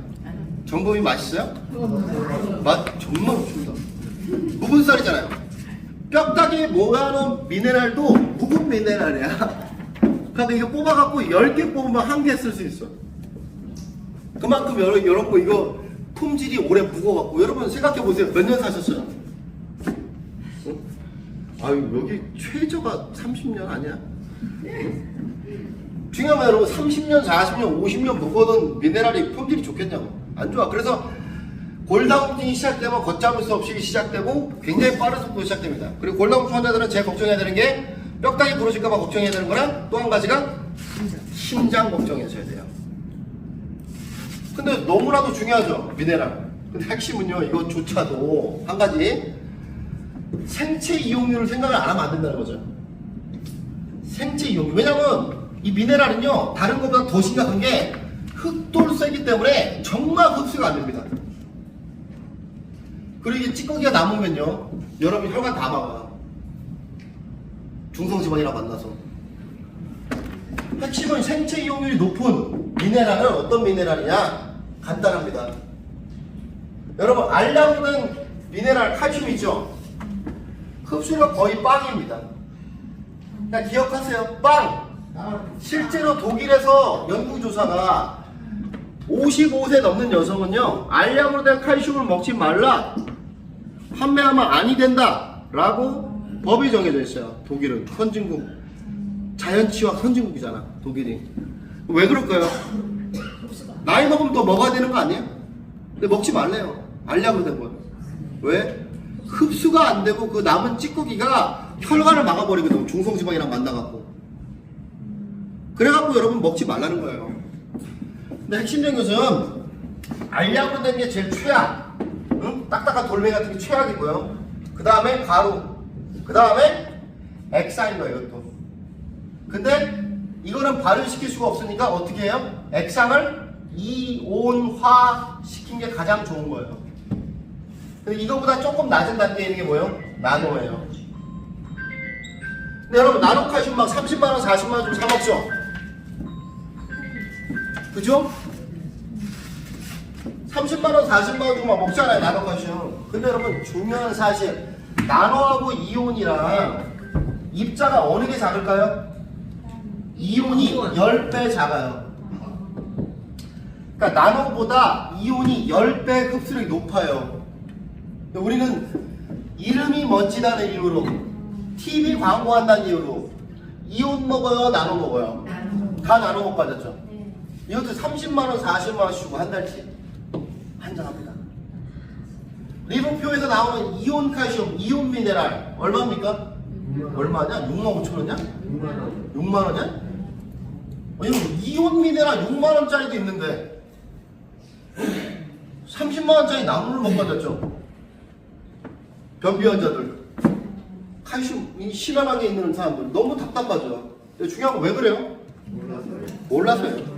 정부미 맛있어요? 맛 정말 없습니다. 묵은 쌀이잖아요. 뼈다귀에 모아놓은 미네랄도 묵은 미네랄이야. 그러니까 이거 뽑아갖고 10개 뽑으면 1개 쓸 수 있어. 그만큼 여러분 이거 품질이 오래 묵어갖고 여러분 생각해보세요. 몇 년 사셨어요? 응? 아유 여기 최저가 30년 아니야? 중요한 건 여러분 30년, 40년, 50년 묵어둔 미네랄이 품질이 좋겠냐고. 안 좋아. 그래서 골다공증이 시작되면 걷잡을 수 없이 시작되고 굉장히 빠른 속도로 시작됩니다. 그리고 골다공증 환자들은 제일 걱정해야 되는 게 뼈다귀 부러질까봐 걱정해야 되는 거랑 또 한 가지가 심장 걱정해줘야 돼요. 근데 너무나도 중요하죠 미네랄. 근데 핵심은요 이것조차도 한 가지 생체 이용률을 생각을 안 하면 안 된다는 거죠. 생체 이용률. 왜냐면 이 미네랄은요 다른 것보다 더 심각한 게 흑돌쇠이기 때문에 정말 흡수가 안 됩니다. 그리고 이게 찌꺼기가 남으면요, 여러분 혈관 다 막아요. 중성지방이랑 만나서. 핵심은 생체 이용률이 높은 미네랄은 어떤 미네랄이냐? 간단합니다. 여러분 알약은 미네랄 칼슘 있죠? 흡수가 거의 빵입니다. 그냥 기억하세요. 빵! 실제로 독일에서 연구조사가 55세 넘는 여성은요, 알약으로 된 칼슘을 먹지 말라, 판매하면 아니 된다 라고 법이 정해져 있어요. 독일은 선진국, 자연치유학 선진국이잖아 독일이. 왜 그럴까요? 나이 먹으면 또 먹어야 되는 거 아니에요? 근데 먹지 말래요. 알약으로 된 거예요. 왜? 흡수가 안 되고 그 남은 찌꺼기가 혈관을 막아버리거든요. 중성지방이랑 만나갖고. 그래갖고 여러분 먹지 말라는 거예요. 근데 핵심적인 것은 알약으로 된 게 제일 최악. 응? 딱딱한 돌멩이 같은 게 최악이고요. 그 다음에 가루. 그 다음에 액상인 거예요, 이것도. 근데 이거는 발효시킬 수가 없으니까 어떻게 해요? 액상을 이온화 시킨 게 가장 좋은 거예요. 근데 이거보다 조금 낮은 단계에 있는 게 뭐예요? 나노예요. 근데 여러분 나노칼슘 막 30만원, 40만원 좀 사먹죠? 그죠? 30만원, 40만원 주고 막 먹잖아요, 나노칼슘. 근데 여러분 중요한 사실, 나노하고 이온이랑 입자가 어느 게 작을까요? 이온이 10배 작아요. 그러니까 나노보다 이온이 10배 흡수력이 높아요. 우리는 이름이 멋지다는 이유로, TV 광고한다는 이유로 이온 먹어요, 나노 먹어요? 다 나노 먹고 앉았죠? 이것도 30만원, 40만원 주고 한 달치 한장합니다. 리뷰표에서 나오는 이온 칼슘, 이온 미네랄 얼마입니까? 얼마냐? 65,000원이냐? 6만원이야? 이거 이온 미네랄 6만원짜리도 있는데 30만원짜리 나무를 못 가졌죠? 변비 환자들, 칼슘이 심하게 있는 사람들 너무 답답하죠. 근데 중요한 건 왜 그래요? 몰라서요.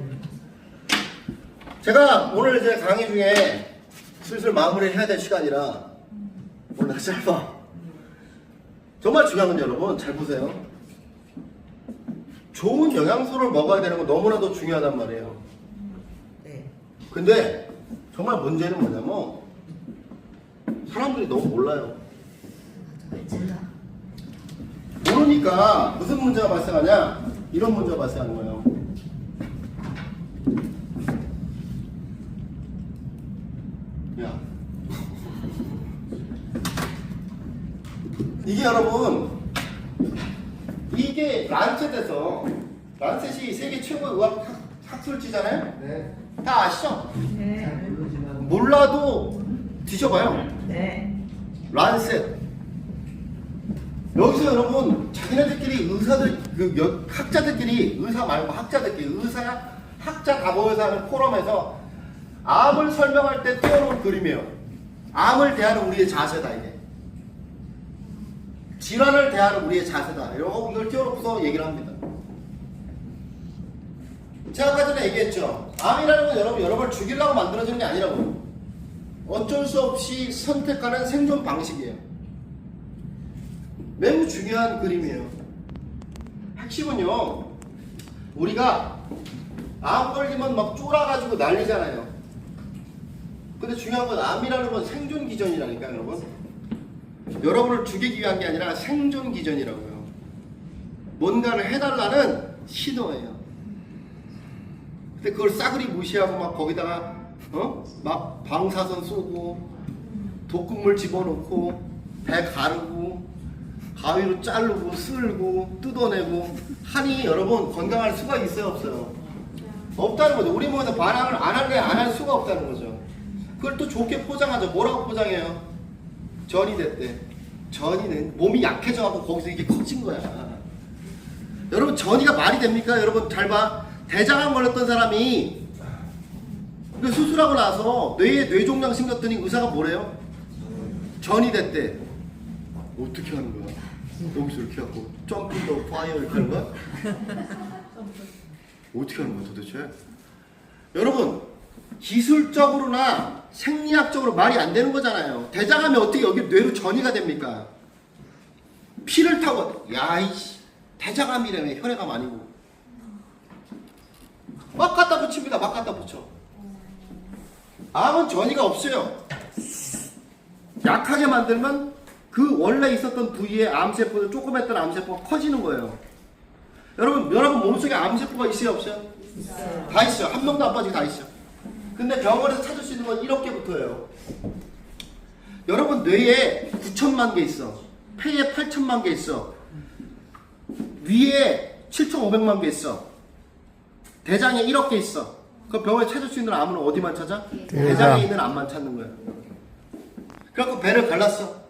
제가 오늘 이제 강의 중에 슬슬 마무리를 해야 될 시간이라 오늘 짧아. 정말 중요한 건 여러분 잘 보세요. 좋은 영양소를 먹어야 되는 건 너무나도 중요하단 말이에요. 네. 근데 정말 문제는 뭐냐면 사람들이 너무 몰라요. 모르니까 무슨 문제가 발생하냐? 이런 문제가 발생하는 거예요. 야, 이게 여러분, 이게 란셋에서, 란셋이 세계 최고의 의학 학술지잖아요? 네. 다 아시죠? 네. 몰라도 뒤져봐요. 네. 란셋. 여기서 여러분 자기네들끼리 의사들, 학자들끼리, 의사 말고 학자들끼리, 의사, 학자 다 모여서 하는 포럼에서 암을 설명할 때 띄워놓은 그림이에요. 암을 대하는 우리의 자세다, 이게. 질환을 대하는 우리의 자세다. 이걸 띄워놓고서 얘기를 합니다. 제가 아까 전에 얘기했죠. 암이라는 건 여러분, 여러분을 죽이려고 만들어지는 게 아니라고요. 어쩔 수 없이 선택하는 생존 방식이에요. 매우 중요한 그림이에요. 핵심은요, 우리가 암 걸리면 막 쫄아가지고 난리잖아요. 근데 중요한 건 암이라는 건 생존 기전이라니까요, 여러분. 여러분을 죽이기 위한 게 아니라 생존 기전이라고요. 뭔가를 해달라는 신호예요. 근데 그걸 싸그리 무시하고 막 거기다가 막 방사선 쏘고 독극물 집어넣고 배 가르고 가위로 자르고 쓸고 뜯어내고 하니 여러분 건강할 수가 있어요, 없어요? 없다는 거죠. 우리 몸에서 반항을 안 할래 안 할 수가 없다는 거죠. 그걸 또 좋게 포장하죠. 뭐라고 포장해요? 전이 됐대. 전이는 몸이 약해져갖고 거기서 이게 커진 거야. 여러분 전이가 말이 됩니까? 여러분 잘 봐. 대장암 걸렸던 사람이 수술하고 나서 뇌에 뇌종양 생겼더니 의사가 뭐래요? 전이 됐대. 어떻게 하는 거야? 여기서 이렇게 하고 점핑 더 파이어 이렇게 하는 거야? 어떻게 하는 거야 도대체? 여러분 기술적으로나 생리학적으로 말이 안 되는 거잖아요. 대장암이 어떻게 여기 뇌로 전이가 됩니까? 피를 타고 야이씨 대장암이라며 혈액암 아니고 막 갖다 붙입니다. 막 갖다 붙여. 암은 전이가 없어요. 약하게 만들면 그 원래 있었던 부위에 암세포도 조금 했던 암세포가 커지는 거예요. 여러분 몸속에 암세포가 있어요 없어요? 있어요. 다 있어요. 한 명도 안 빠지고 다 있어요. 근데 병원에서 찾을 수 있는 건 1억 개부터예요. 여러분 뇌에 9천만 개 있어. 폐에 8천만 개 있어. 위에 7,500만 개 있어. 대장에 1억 개 있어. 그 병원에 찾을 수 있는 암은 어디만 찾아? 대장에 있는 암만 찾는 거예요. 그래갖고 배를 갈랐어.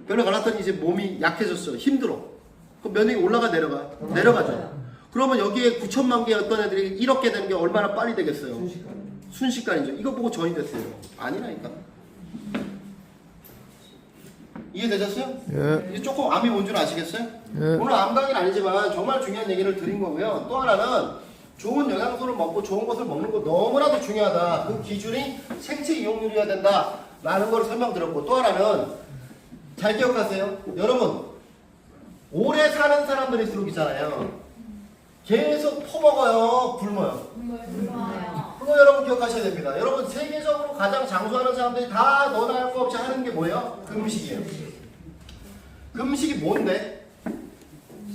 배를 갈랐더니 이제 몸이 약해졌어. 힘들어. 그 면역이 올라가 내려가? 내려가죠. 그러면 여기에 9천만 개였던 애들이 1억 개 되는 게 얼마나 빨리 되겠어요? 순식간이죠. 이거 보고 전이 됐어요. 아니라니까. 이해되셨어요? 예. 이제 조금 암이 뭔 줄 아시겠어요? 예. 오늘 암 강의는 아니지만 정말 중요한 얘기를 드린 거고요. 또 하나는 좋은 영양소를 먹고 좋은 것을 먹는 거 너무나도 중요하다. 그 기준이 생체 이용률이어야 된다. 라는 걸 설명드렸고, 또 하나는 잘 기억하세요. 여러분 오래 사는 사람들일수록 있잖아요. 계속 퍼먹어요, 굶어요. 그거 여러분 기억하셔야 됩니다. 여러분 세계적으로 가장 장수하는 사람들이 다 너나 할 거 없이 하는 게 뭐예요? 금식이에요. 금식이 뭔데?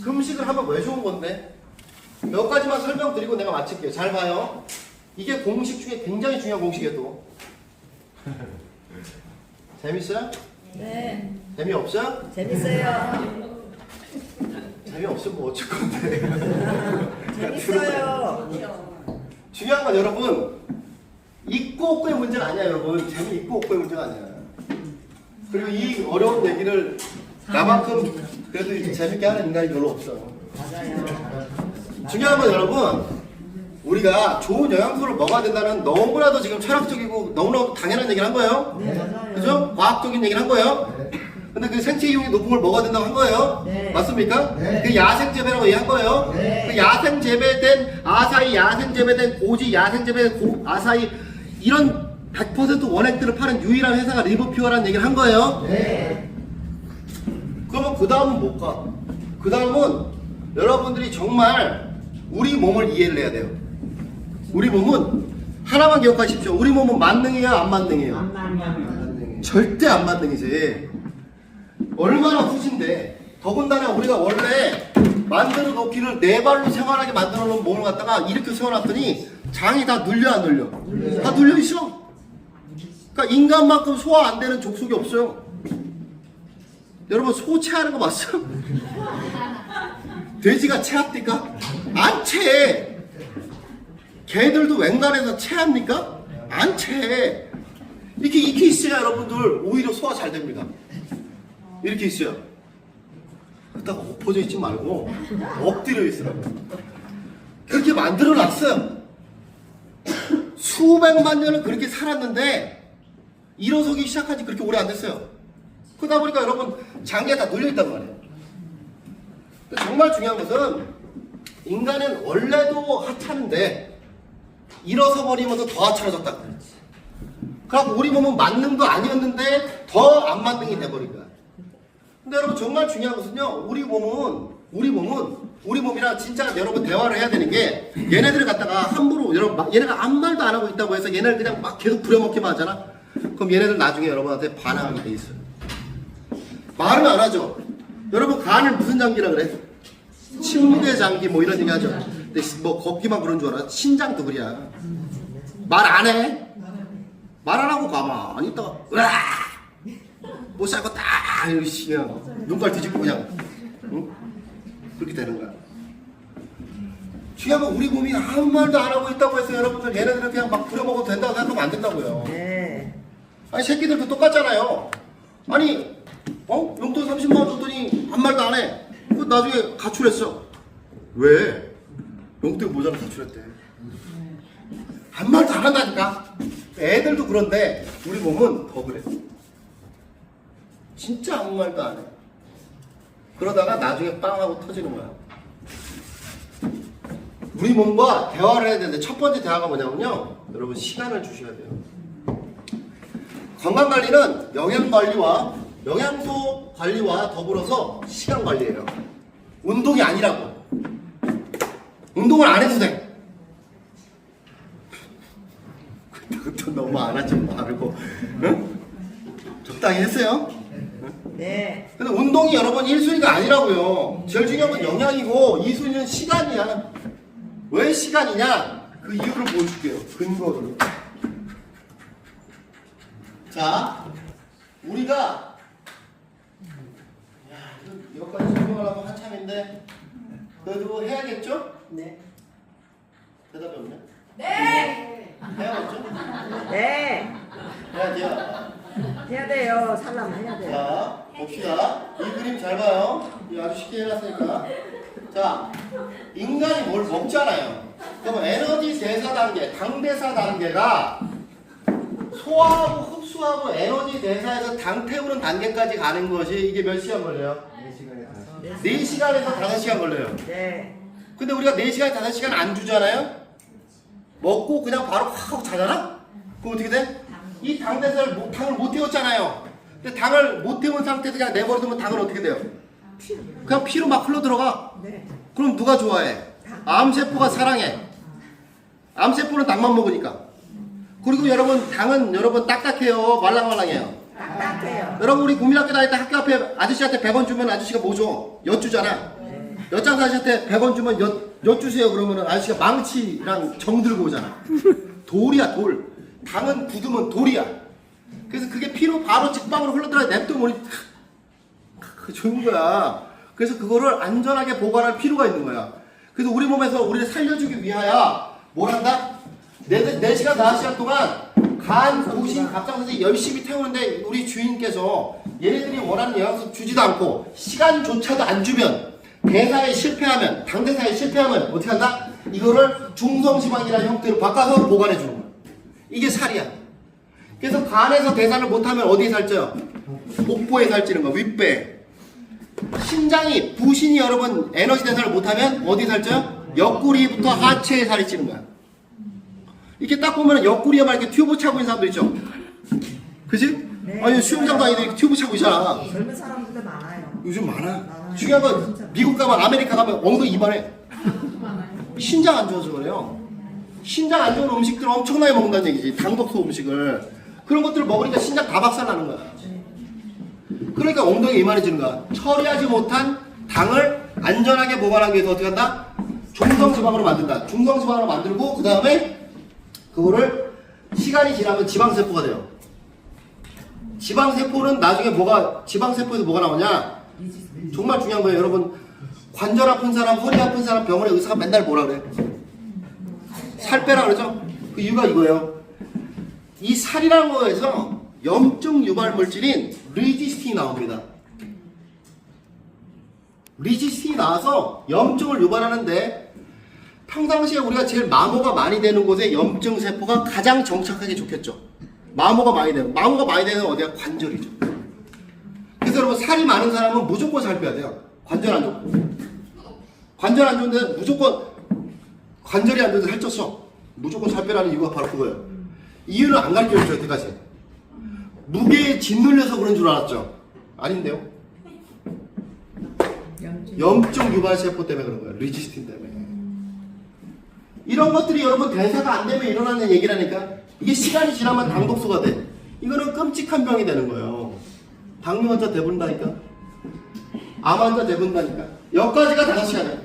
금식을 하면 왜 좋은 건데? 몇 가지만 설명드리고 내가 마칠게요. 잘 봐요. 이게 공식 중에 굉장히 중요한 공식이에요 또. 재밌어요? 네. 재미없어요? 재밌어요. 재미없으면 뭐 어쩔 건데. 재밌어요. 중요한 건 여러분 있고 없고의 문제는 아니야 여러분. 재미 있고 없고의 문제가 아니야. 그리고 이 어려운 얘기를 나만큼 그래도 이렇게 재밌게 하는 인간이 별로 없어. 맞아요. 중요한 건 여러분 우리가 좋은 영양소를 먹어야 된다는 너무나도 지금 철학적이고 너무나도 당연한 얘기를 한 거예요. 네, 맞아요. 그죠? 과학적인 얘기를 한 거예요. 근데 그 생체 이용이 높은 걸 먹어야 된다고 한 거예요. 네. 맞습니까? 네. 그 야생 재배라고 얘기한 거예요. 네. 그 야생 재배된 아사히, 야생 재배된 고지, 야생 재배된 아사히 이런 100% 원액들을 파는 유일한 회사가 리버퓨어라는 얘기를 한 거예요. 네. 그러면 그 다음은 못 가. 그 다음은 여러분들이 정말 우리 몸을 이해를 해야 돼요. 우리 몸은 하나만 기억하십시오. 우리 몸은 만능이에요, 안 만능이에요? 만만만. 절대 안 만능이지. 얼마나 후진데. 더군다나 우리가 원래 만들어 놓기를 네 발로 생활하게 만들어 놓은 몸을 갖다가 이렇게 세워놨더니 장이 다 눌려 안 눌려? 눌려요. 다 눌려 있어. 그러니까 인간만큼 소화 안 되는 족속이 없어요. 여러분 소 체하는 거 봤어요? 돼지가 체합니까? 안 체해. 개들도 웬간해서 체합니까? 안 체해. 이렇게 있어야 여러분들 오히려 소화 잘 됩니다. 이렇게 있어요. 그러다가 엎어져 있지 말고 엎드려 있으라고. 그렇게 만들어 놨어요. 수백만 년을 그렇게 살았는데 일어서기 시작한 지 그렇게 오래 안 됐어요. 그러다 보니까 여러분 장기가 다 눌려있단 말이에요. 정말 중요한 것은 인간은 원래도 하찮은데 일어서 버리면서 더 하찮아졌다. 그래서 우리 몸은 만능도 아니었는데 더 안 만능이 돼버린 거야. 근데 여러분 정말 중요한 것은요. 우리 몸이랑 진짜 여러분 대화를 해야 되는 게 얘네들을 갖다가 함부로 여러분 얘네가 아무 말도 안 하고 있다고 해서 얘네를 그냥 막 계속 부려먹기만 하잖아. 그럼 얘네들 나중에 여러분한테 반항하게 돼 있어요. 말은 안 하죠. 여러분 간을 무슨 장기라 그래? 침대 장기 뭐 이런 얘기 하죠. 근데 뭐 걷기만 그런 줄 알아? 신장도 그래야. 말 안 해? 말 안 하고 가만히 있다가 으아! 못 살고 딱 이러시 그냥 눈깔 뒤집고 그냥 응? 그렇게 되는 거야. 중요한 건 우리 몸이 아무 말도 안 하고 있다고 해서 여러분들 얘네들은 그냥 막 부려먹어도 된다고 생각하면 안 된다고요. 네. 아니 새끼들도 똑같잖아요. 아니 용돈 30만 원 줬더니 한 말도 안 해. 그 나중에 가출했어. 왜? 용돈 모자라 가출했대. 한 말도 안 한다니까. 애들도 그런데 우리 몸은 더 그래. 진짜 아무 말도 안 해. 그러다가 나중에 빵 하고 터지는 거야. 우리 몸과 대화를 해야 되는데 첫 번째 대화가 뭐냐면요. 여러분 시간을 주셔야 돼요. 건강관리는 영양관리와 영양소 관리와 더불어서 시간관리예요. 운동이 아니라고. 운동을 안 해도 돼. 그것도 너무 안 하지 말고. 응? 적당히 했어요. 네. 근데 운동이 여러분 1순위가 아니라고요. 제일 중요한 건 영양이고 2순위는 시간이야. 왜 시간이냐? 그 이유를 보여줄게요. 근거를. 자, 우리가 야, 이것까지 설명하려면 한참인데 그래도 해야겠죠? 네. 대답이 없네. 네. 해야겠죠? 네. 해야죠. 해야 돼요. 살려면 해야 돼요. 자, 봅시다. 이 그림 잘 봐요. 이거 아주 쉽게 해놨으니까. 자, 인간이 뭘 먹잖아요. 그러면 에너지 대사 단계, 당대사 단계가 소화하고 흡수하고 에너지 대사에서 당 태우는 단계까지 가는 것이 이게 몇 시간 걸려요? 4시간에서 5시간 걸려요. 네. 근데 우리가 4시간, 5시간 안 주잖아요? 먹고 그냥 바로 확 하고 자잖아? 그럼 어떻게 돼? 이 당대사를 당을 못 태웠잖아요. 근데 당을 못 태운 상태에서 그냥 내버려두면 당은 어떻게 돼요? 그냥 피로 막 흘러 들어가. 네. 그럼 누가 좋아해? 암세포가 사랑해. 암세포는 당만 먹으니까. 그리고 여러분 당은 여러분 딱딱해요, 말랑말랑해요. 딱딱해요. 여러분 우리 국민학교 다닐 때 학교 앞에 아저씨한테 100원 주면 아저씨가 뭐 줘? 엿 주잖아. 엿장사 아저씨한테 100원 주면 엿 주세요 그러면 아저씨가 망치랑 정 들고 오잖아. 돌이야 돌. 당은 굳으면 돌이야. 그래서 그게 피로 바로 직방으로 흘러들어야 냅두면 그 좋은 거야. 그래서 그거를 안전하게 보관할 필요가 있는 거야. 그래서 우리 몸에서 우리를 살려주기 위하여 뭘 한다? 4시간, 5시간 동안 간, 고신, 갑상선에 열심히 태우는데 우리 주인께서 얘네들이 원하는 영양소 주지도 않고 시간조차도 안 주면 대사에 실패하면 당대사에 실패하면 어떻게 한다? 이거를 중성지방이라는 형태로 바꿔서 보관해 주는 거야. 이게 살이야. 그래서 간에서 대사를 못하면 어디에 살쪄요? 복부에 살찌는 거야. 윗배. 신장이 부신이 여러분 에너지 대사를 못하면 어디 살쪄요? 옆구리부터 하체에 살이 찌는 거야. 이렇게 딱 보면 옆구리에 막 이렇게 튜브 차고 있는 사람도 있죠. 그지? 네. 아니 수영장도 아닌데 이렇게 튜브 차고 있잖아. 젊은 사람들도 많아요. 요즘 많아. 많아요. 중요한 건 미국 가면 아메리카 가면 엉덩이 이만해. 신장 안 좋아서 그래요. 신장 안 좋은 음식들 엄청나게 먹는다는 얘기지. 당독소 음식을. 그런 것들을 먹으니까 신장 다 박살나는 거야. 그러니까 엉덩이가 이만해지는 거야. 처리하지 못한 당을 안전하게 보관하기 위해서 어떻게 한다? 중성지방으로 만든다. 중성지방으로 만들고 그 다음에 그거를 시간이 지나면 지방세포가 돼요. 지방세포는 나중에 지방세포에서 뭐가 나오냐? 정말 중요한 거예요. 여러분 관절 아픈 사람, 허리 아픈 사람 병원에 의사가 맨날 뭐라 그래? 살 빼라 그러죠? 그 이유가 이거예요. 이 살이라는 거에서 염증 유발 물질인 리지스틴이 나옵니다. 리지스틴이 나와서 염증을 유발하는데 평상시에 우리가 제일 마모가 많이 되는 곳에 염증 세포가 가장 정착하기 좋겠죠. 마모가 많이 되는 어디야? 관절이죠. 그래서 여러분 살이 많은 사람은 무조건 살 빼야 돼요. 관절 안 좋고. 관절 안 좋은데 무조건 관절이 안 좋은데 살쪘어. 무조건 살 빼라는 이유가 바로 그거예요. 이유는 안 가르쳐줬죠 여태까지. 무게에 짓눌려서 그런 줄 알았죠. 아닌데요. 염증 유발 세포 때문에 그런 거예요. 리지스틴 때문에. 이런 것들이 여러분 대사가 안 되면 일어나는 얘기라니까. 이게 시간이 지나면 당독소가 돼. 이거는 끔찍한 병이 되는 거예요. 당뇨 환자 대부분다니까. 암 환자 대부분다니까. 여기까지가 5시간이야.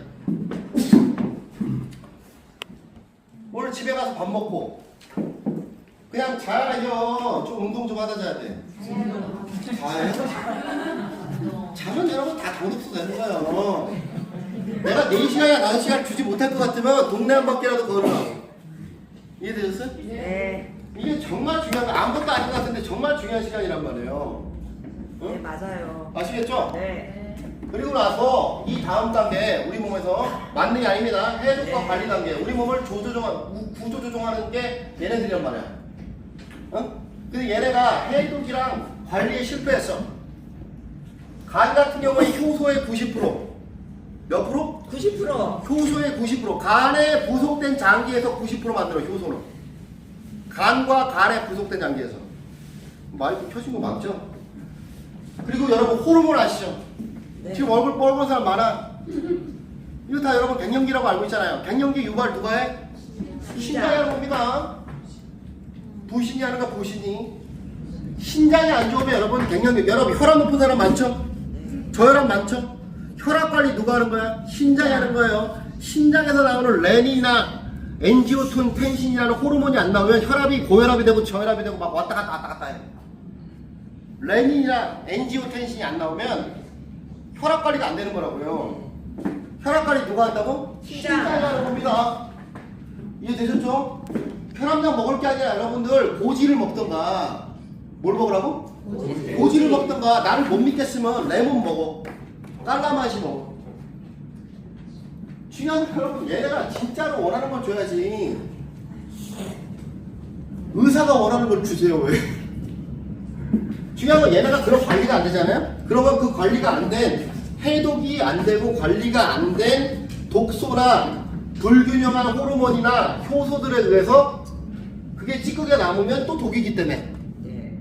오늘 집에 가서 밥 먹고 그냥 자야죠. 좀 운동 좀 하다 자야 돼. 자면 여러분 다 당독소 되는 거예요. 내가 4시간이나 5시간 주지 못할 것 같으면 동네 한 바퀴라도 걸으라고. 이해되셨어요? 네. 이게 정말 중요한 거 아무것도 아닌 것 같은데 정말 중요한 시간이란 말이에요. 네, 응? 맞아요. 아시겠죠? 네. 그리고 나서 이 다음 단계 우리 몸에서 만능이 아닙니다. 해독과 네. 관리 단계 우리 몸을 구조 조종하는 게 얘네들이란 말이야. 어? 근데 얘네가 해독이랑 관리에 실패했어. 간 같은 경우에 효소의 90%, 몇 프로? 90%. 효소의 90%. 간에 부속된 장기에서 90% 만들어 효소는. 간과 간에 부속된 장기에서. 마이크 켜진 거 맞죠? 그리고 여러분 호르몬 아시죠? 네. 지금 얼굴 뻘건 사람 많아. 이거 다 여러분 갱년기라고 알고 있잖아요. 갱년기 유발 누가 해? 신장이 하는 겁니다. 부신이 하는 거 부신이. 신장이 안 좋으면 여러분 갱년기. 여러분 혈압 높은 사람 많죠? 저혈압 많죠? 혈압 관리 누가 하는 거야? 신장이 하는 거예요. 신장에서 나오는 레닌이나 엔지오톤 텐신이라는 호르몬이 안 나오면 혈압이 고혈압이 되고 저혈압이 되고 막 왔다 갔다 해. 레닌이나 엔지오텐신이 안 나오면 혈압 관리가 안 되는 거라고요. 혈압 관리 누가 한다고? 신장. 신장이 하는 겁니다. 이해되셨죠? 혈압약 먹을 게 아니라 여러분들 고지를 먹던가. 뭘 먹으라고? 고지를 먹던가. 나를 못 믿겠으면 레몬 먹어. 깔라맛이 먹어. 중요한 건 여러분 얘네가 진짜로 원하는 걸 줘야지. 의사가 원하는 걸 주세요. 왜? 중요한 건 얘네가 그런 관리가 안 되잖아요. 그러면 그 관리가 안 된, 해독이 안 되고 관리가 안 된 독소나 불균형한 호르몬이나 효소들에 의해서 그게 찌꺼기가 남으면 또 독이기 때문에 네.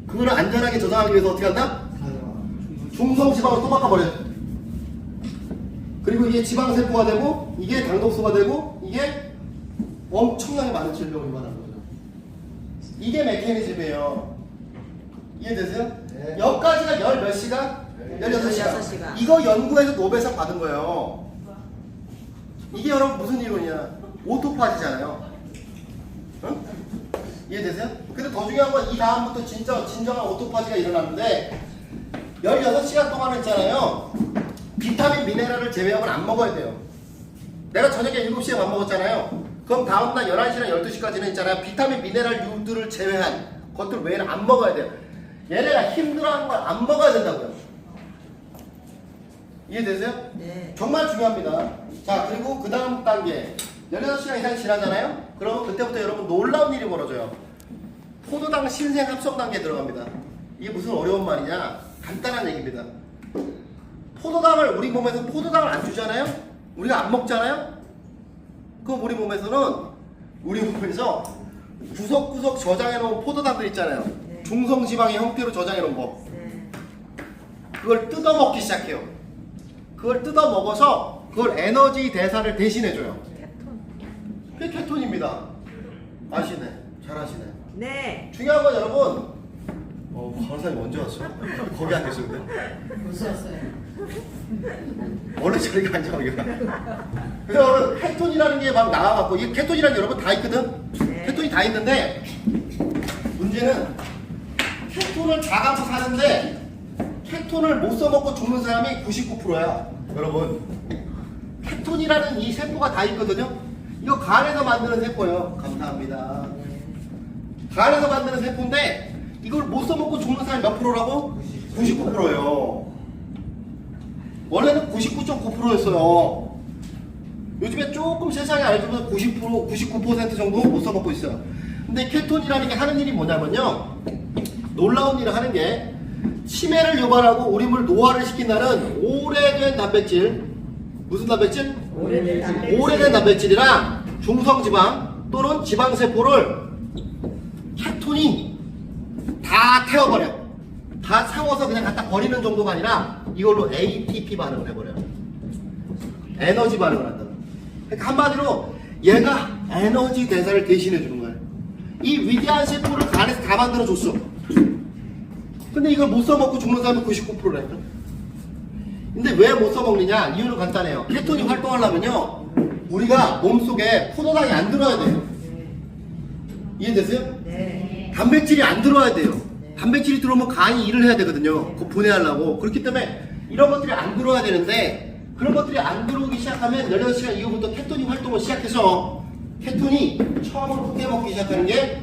그거를 안전하게 저장하기 위해서 어떻게 한다? 중성지방을 또 바꿔버려. 그리고 이게 지방세포가 되고 이게 당독소가 되고 이게 엄청나게 많은 질병을 유발하는 거죠. 이게 메커니즘이에요. 이해되세요? 네. 여기까지가 열 몇 시간? 16시간. 16시간. 이거 연구해서 노벨상 받은 거예요. 이게 여러분 무슨 이론이야? 오토파지잖아요. 응? 이해되세요? 근데 더 중요한 건 이 다음부터 진짜 진정한 오토파지가 일어나는데 16시간 동안 있잖아요. 비타민 미네랄을 제외하고는 안 먹어야 돼요. 내가 저녁에 7시에 밥 먹었잖아요. 그럼 다음날 11시나 12시까지는 있잖아요. 비타민 미네랄 유들을 제외한 것들 외에는 안 먹어야 돼요. 얘네가 힘들어하는 걸 안 먹어야 된다고요. 이해되세요? 네. 정말 중요합니다. 자, 그리고 그 다음 단계 16시간 이상 지나잖아요? 그러면 그때부터 여러분 놀라운 일이 벌어져요. 포도당 신생 합성 단계에 들어갑니다. 이게 무슨 어려운 말이냐? 간단한 얘기입니다. 포도당을 우리 몸에서 포도당을 안 주잖아요? 우리가 안 먹잖아요? 그럼 우리 몸에서 구석구석 저장해 놓은 포도당들 있잖아요. 네. 중성지방의 형태로 저장해 놓은 거. 네. 그걸 뜯어 먹기 시작해요. 그걸 뜯어 먹어서 그걸 에너지 대사를 대신해줘요. 그게 케톤입니다. 아시네. 잘하시네. 네. 중요한 건 여러분, 간호사님 언제 왔어? 거기 안 계셨는데? 벌써 왔어요. 원래 저리가 앉아, 여기가. 그래서 여러분, 케톤이라는 게 막 나와갖고, 이 케톤이라는 게 여러분 다 있거든? 네. 케톤이 다 있는데, 문제는 케톤을 다 갖고 사는데, 케톤을 못 써먹고 죽는 사람이 99%야. 여러분. 케톤이라는 이 세포가 다 있거든요? 이거 간에서 만드는 세포예요. 감사합니다. 간에서 만드는 세포인데, 이걸 못 써먹고 죽는 사람이 몇 프로라고? 99%예요. 원래는 99.9%였어요. 요즘에 조금 세상에 알려주면 90%, 99% 정도 못 써먹고 있어요. 근데 케톤이라는 게 하는 일이 뭐냐면요. 놀라운 일을 하는 게 치매를 유발하고 우리 물 노화를 시킨다는 오래된 단백질, 무슨 단백질? 오래된 단백질이랑 중성지방 또는 지방세포를 케톤이 다 태워버려. 다 세워서 그냥 갖다 버리는 정도가 아니라 이걸로 ATP 반응을 해버려요. 에너지 반응을 한다. 그러니까 한마디로 얘가 에너지 대사를 대신해주는 거예요. 이 위대한 세포를 간에서 다 만들어줬어. 근데 이걸 못 써먹고 죽는 사람이 99%라니까. 근데 왜 못 써먹느냐? 이유는 간단해요. 케톤이 활동하려면요, 우리가 몸속에 포도당이 안 들어야 돼요. 이해되세요? 네. 단백질이 안 들어야 돼요. 단백질이 들어오면 간이 일을 해야 되거든요. 그거 분해하려고. 그렇기 때문에 이런 것들이 안 들어와야 되는데, 그런 것들이 안 들어오기 시작하면 16시간 이후부터 케톤이 활동을 시작해서 케톤이 처음으로 크게 먹기 시작하는 게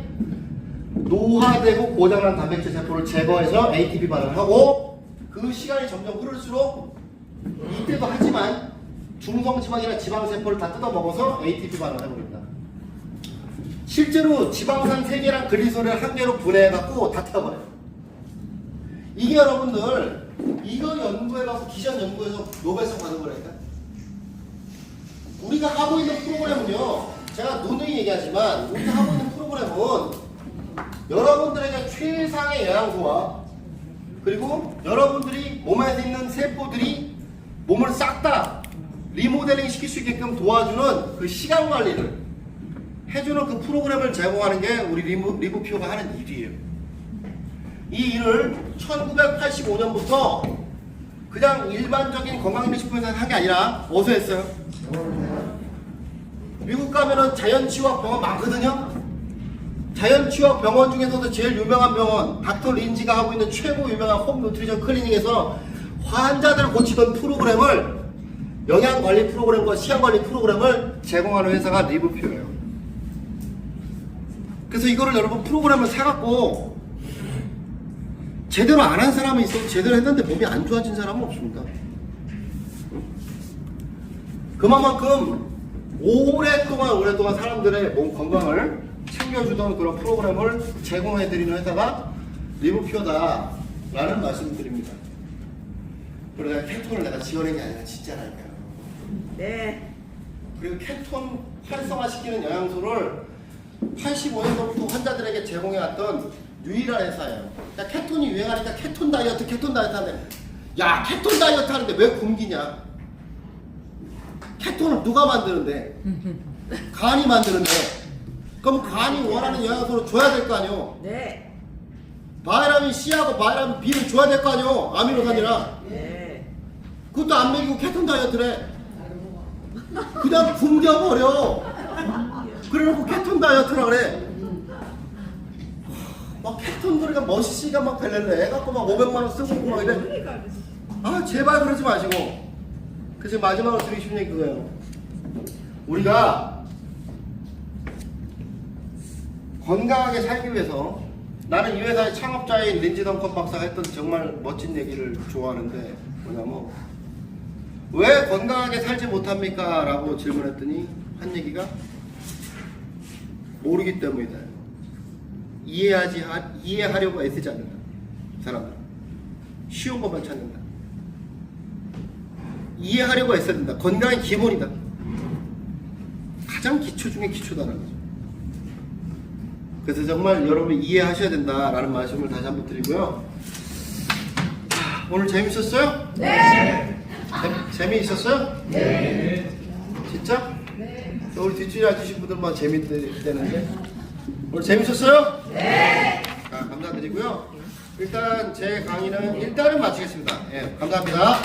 노화되고 고장난 단백질 세포를 제거해서 ATP 반응을 하고, 그 시간이 점점 흐를수록 이때도 하지만 중성지방이나 지방세포를 다 뜯어먹어서 ATP 반응을 해버립니다. 실제로 지방산 3개랑 글리서릴 1개로 분해해갖고 다 태워버려요. 이게 여러분들 이거 연구해갖고 기전 연구해서 노벨상 받은 거라니까. 우리가 하고 있는 프로그램은요, 제가 누누이 얘기하지만 우리가 하고 있는 프로그램은 여러분들에게 최상의 영양소와 그리고 여러분들이 몸에 있는 세포들이 몸을 싹 다 리모델링 시킬 수 있게끔 도와주는 그 시간 관리를 해주는 그 프로그램을 제공하는 게 우리 리보피오가 하는 일이에요. 이 일을 1985년부터 그냥 일반적인 건강기능식품에서 한 게 아니라 어디서 했어요? 미국 가면은 자연치유학 병원 많거든요. 자연치유학 병원 중에서도 제일 유명한 병원 닥터 린지가 하고 있는 최고 유명한 홈 누트리션 클리닉에서 환자들을 고치던 프로그램을 영양관리 프로그램과 시간관리 프로그램을 제공하는 회사가 리브퓨어예요. 그래서 이거를 여러분 프로그램을 사갖고 제대로 안 한 사람은 있어도 제대로 했는데 몸이 안 좋아진 사람은 없습니다. 그만큼 오랫동안 사람들의 몸 건강을 챙겨주던 그런 프로그램을 제공해드리는 회사가 리브퓨어다 라는 말씀을 드립니다. 그리고 내가 케톤을 내가 지어낸 게 아니라 진짜라니까요. 네. 그리고 케톤 활성화시키는 영양소를 85년도부터 환자들에게 제공해왔던 유일한 회사예요. 야, 케톤이 유행하니까 케톤 다이어트 하는데, 야, 케톤 다이어트 하는데 왜 굶기냐? 케톤을 누가 만드는데? 간이 만드는데. 그럼 간이 원하는 영양소를 줘야 될 거 아니요? 네. 바이라민 C하고 바이라민 B를 줘야 될 거 아니요? 아미노산이랑. 네. 그것도 안 먹이고 케톤 다이어트래. 그냥 굶겨버려. 그래놓고 케톤 다이어트라 그래. 막 케톤들이가 머시기가 막 될래. 해갖고 막 500만원 쓰고 막 이래. 아, 제발 그러지 마시고. 그래서 마지막으로 드리고 싶은 얘기 그거예요. 우리가 건강하게 살기 위해서, 나는 이 회사의 창업자인 린지 덩컨 박사가 했던 정말 멋진 얘기를 좋아하는데, 뭐냐면 왜 건강하게 살지 못합니까? 라고 질문했더니 한 얘기가 모르기 때문이다. 이해하려고 애쓰지 않는다. 사람들은 쉬운 것만 찾는다. 이해하려고 애써야 된다. 건강의 기본이다. 가장 기초 중에 기초다라는 거죠. 그래서 정말 여러분이 이해하셔야 된다라는 말씀을 다시 한번 드리고요. 오늘 재밌었어요? 네. 재미있었어요? 네. 진짜? 네. 우리 뒷줄에 앉으신 분들만 재밌대는데 오늘 재밌었어요? 네. 감사드리고요. 일단 제 강의는 일단은 마치겠습니다. 예, 감사합니다.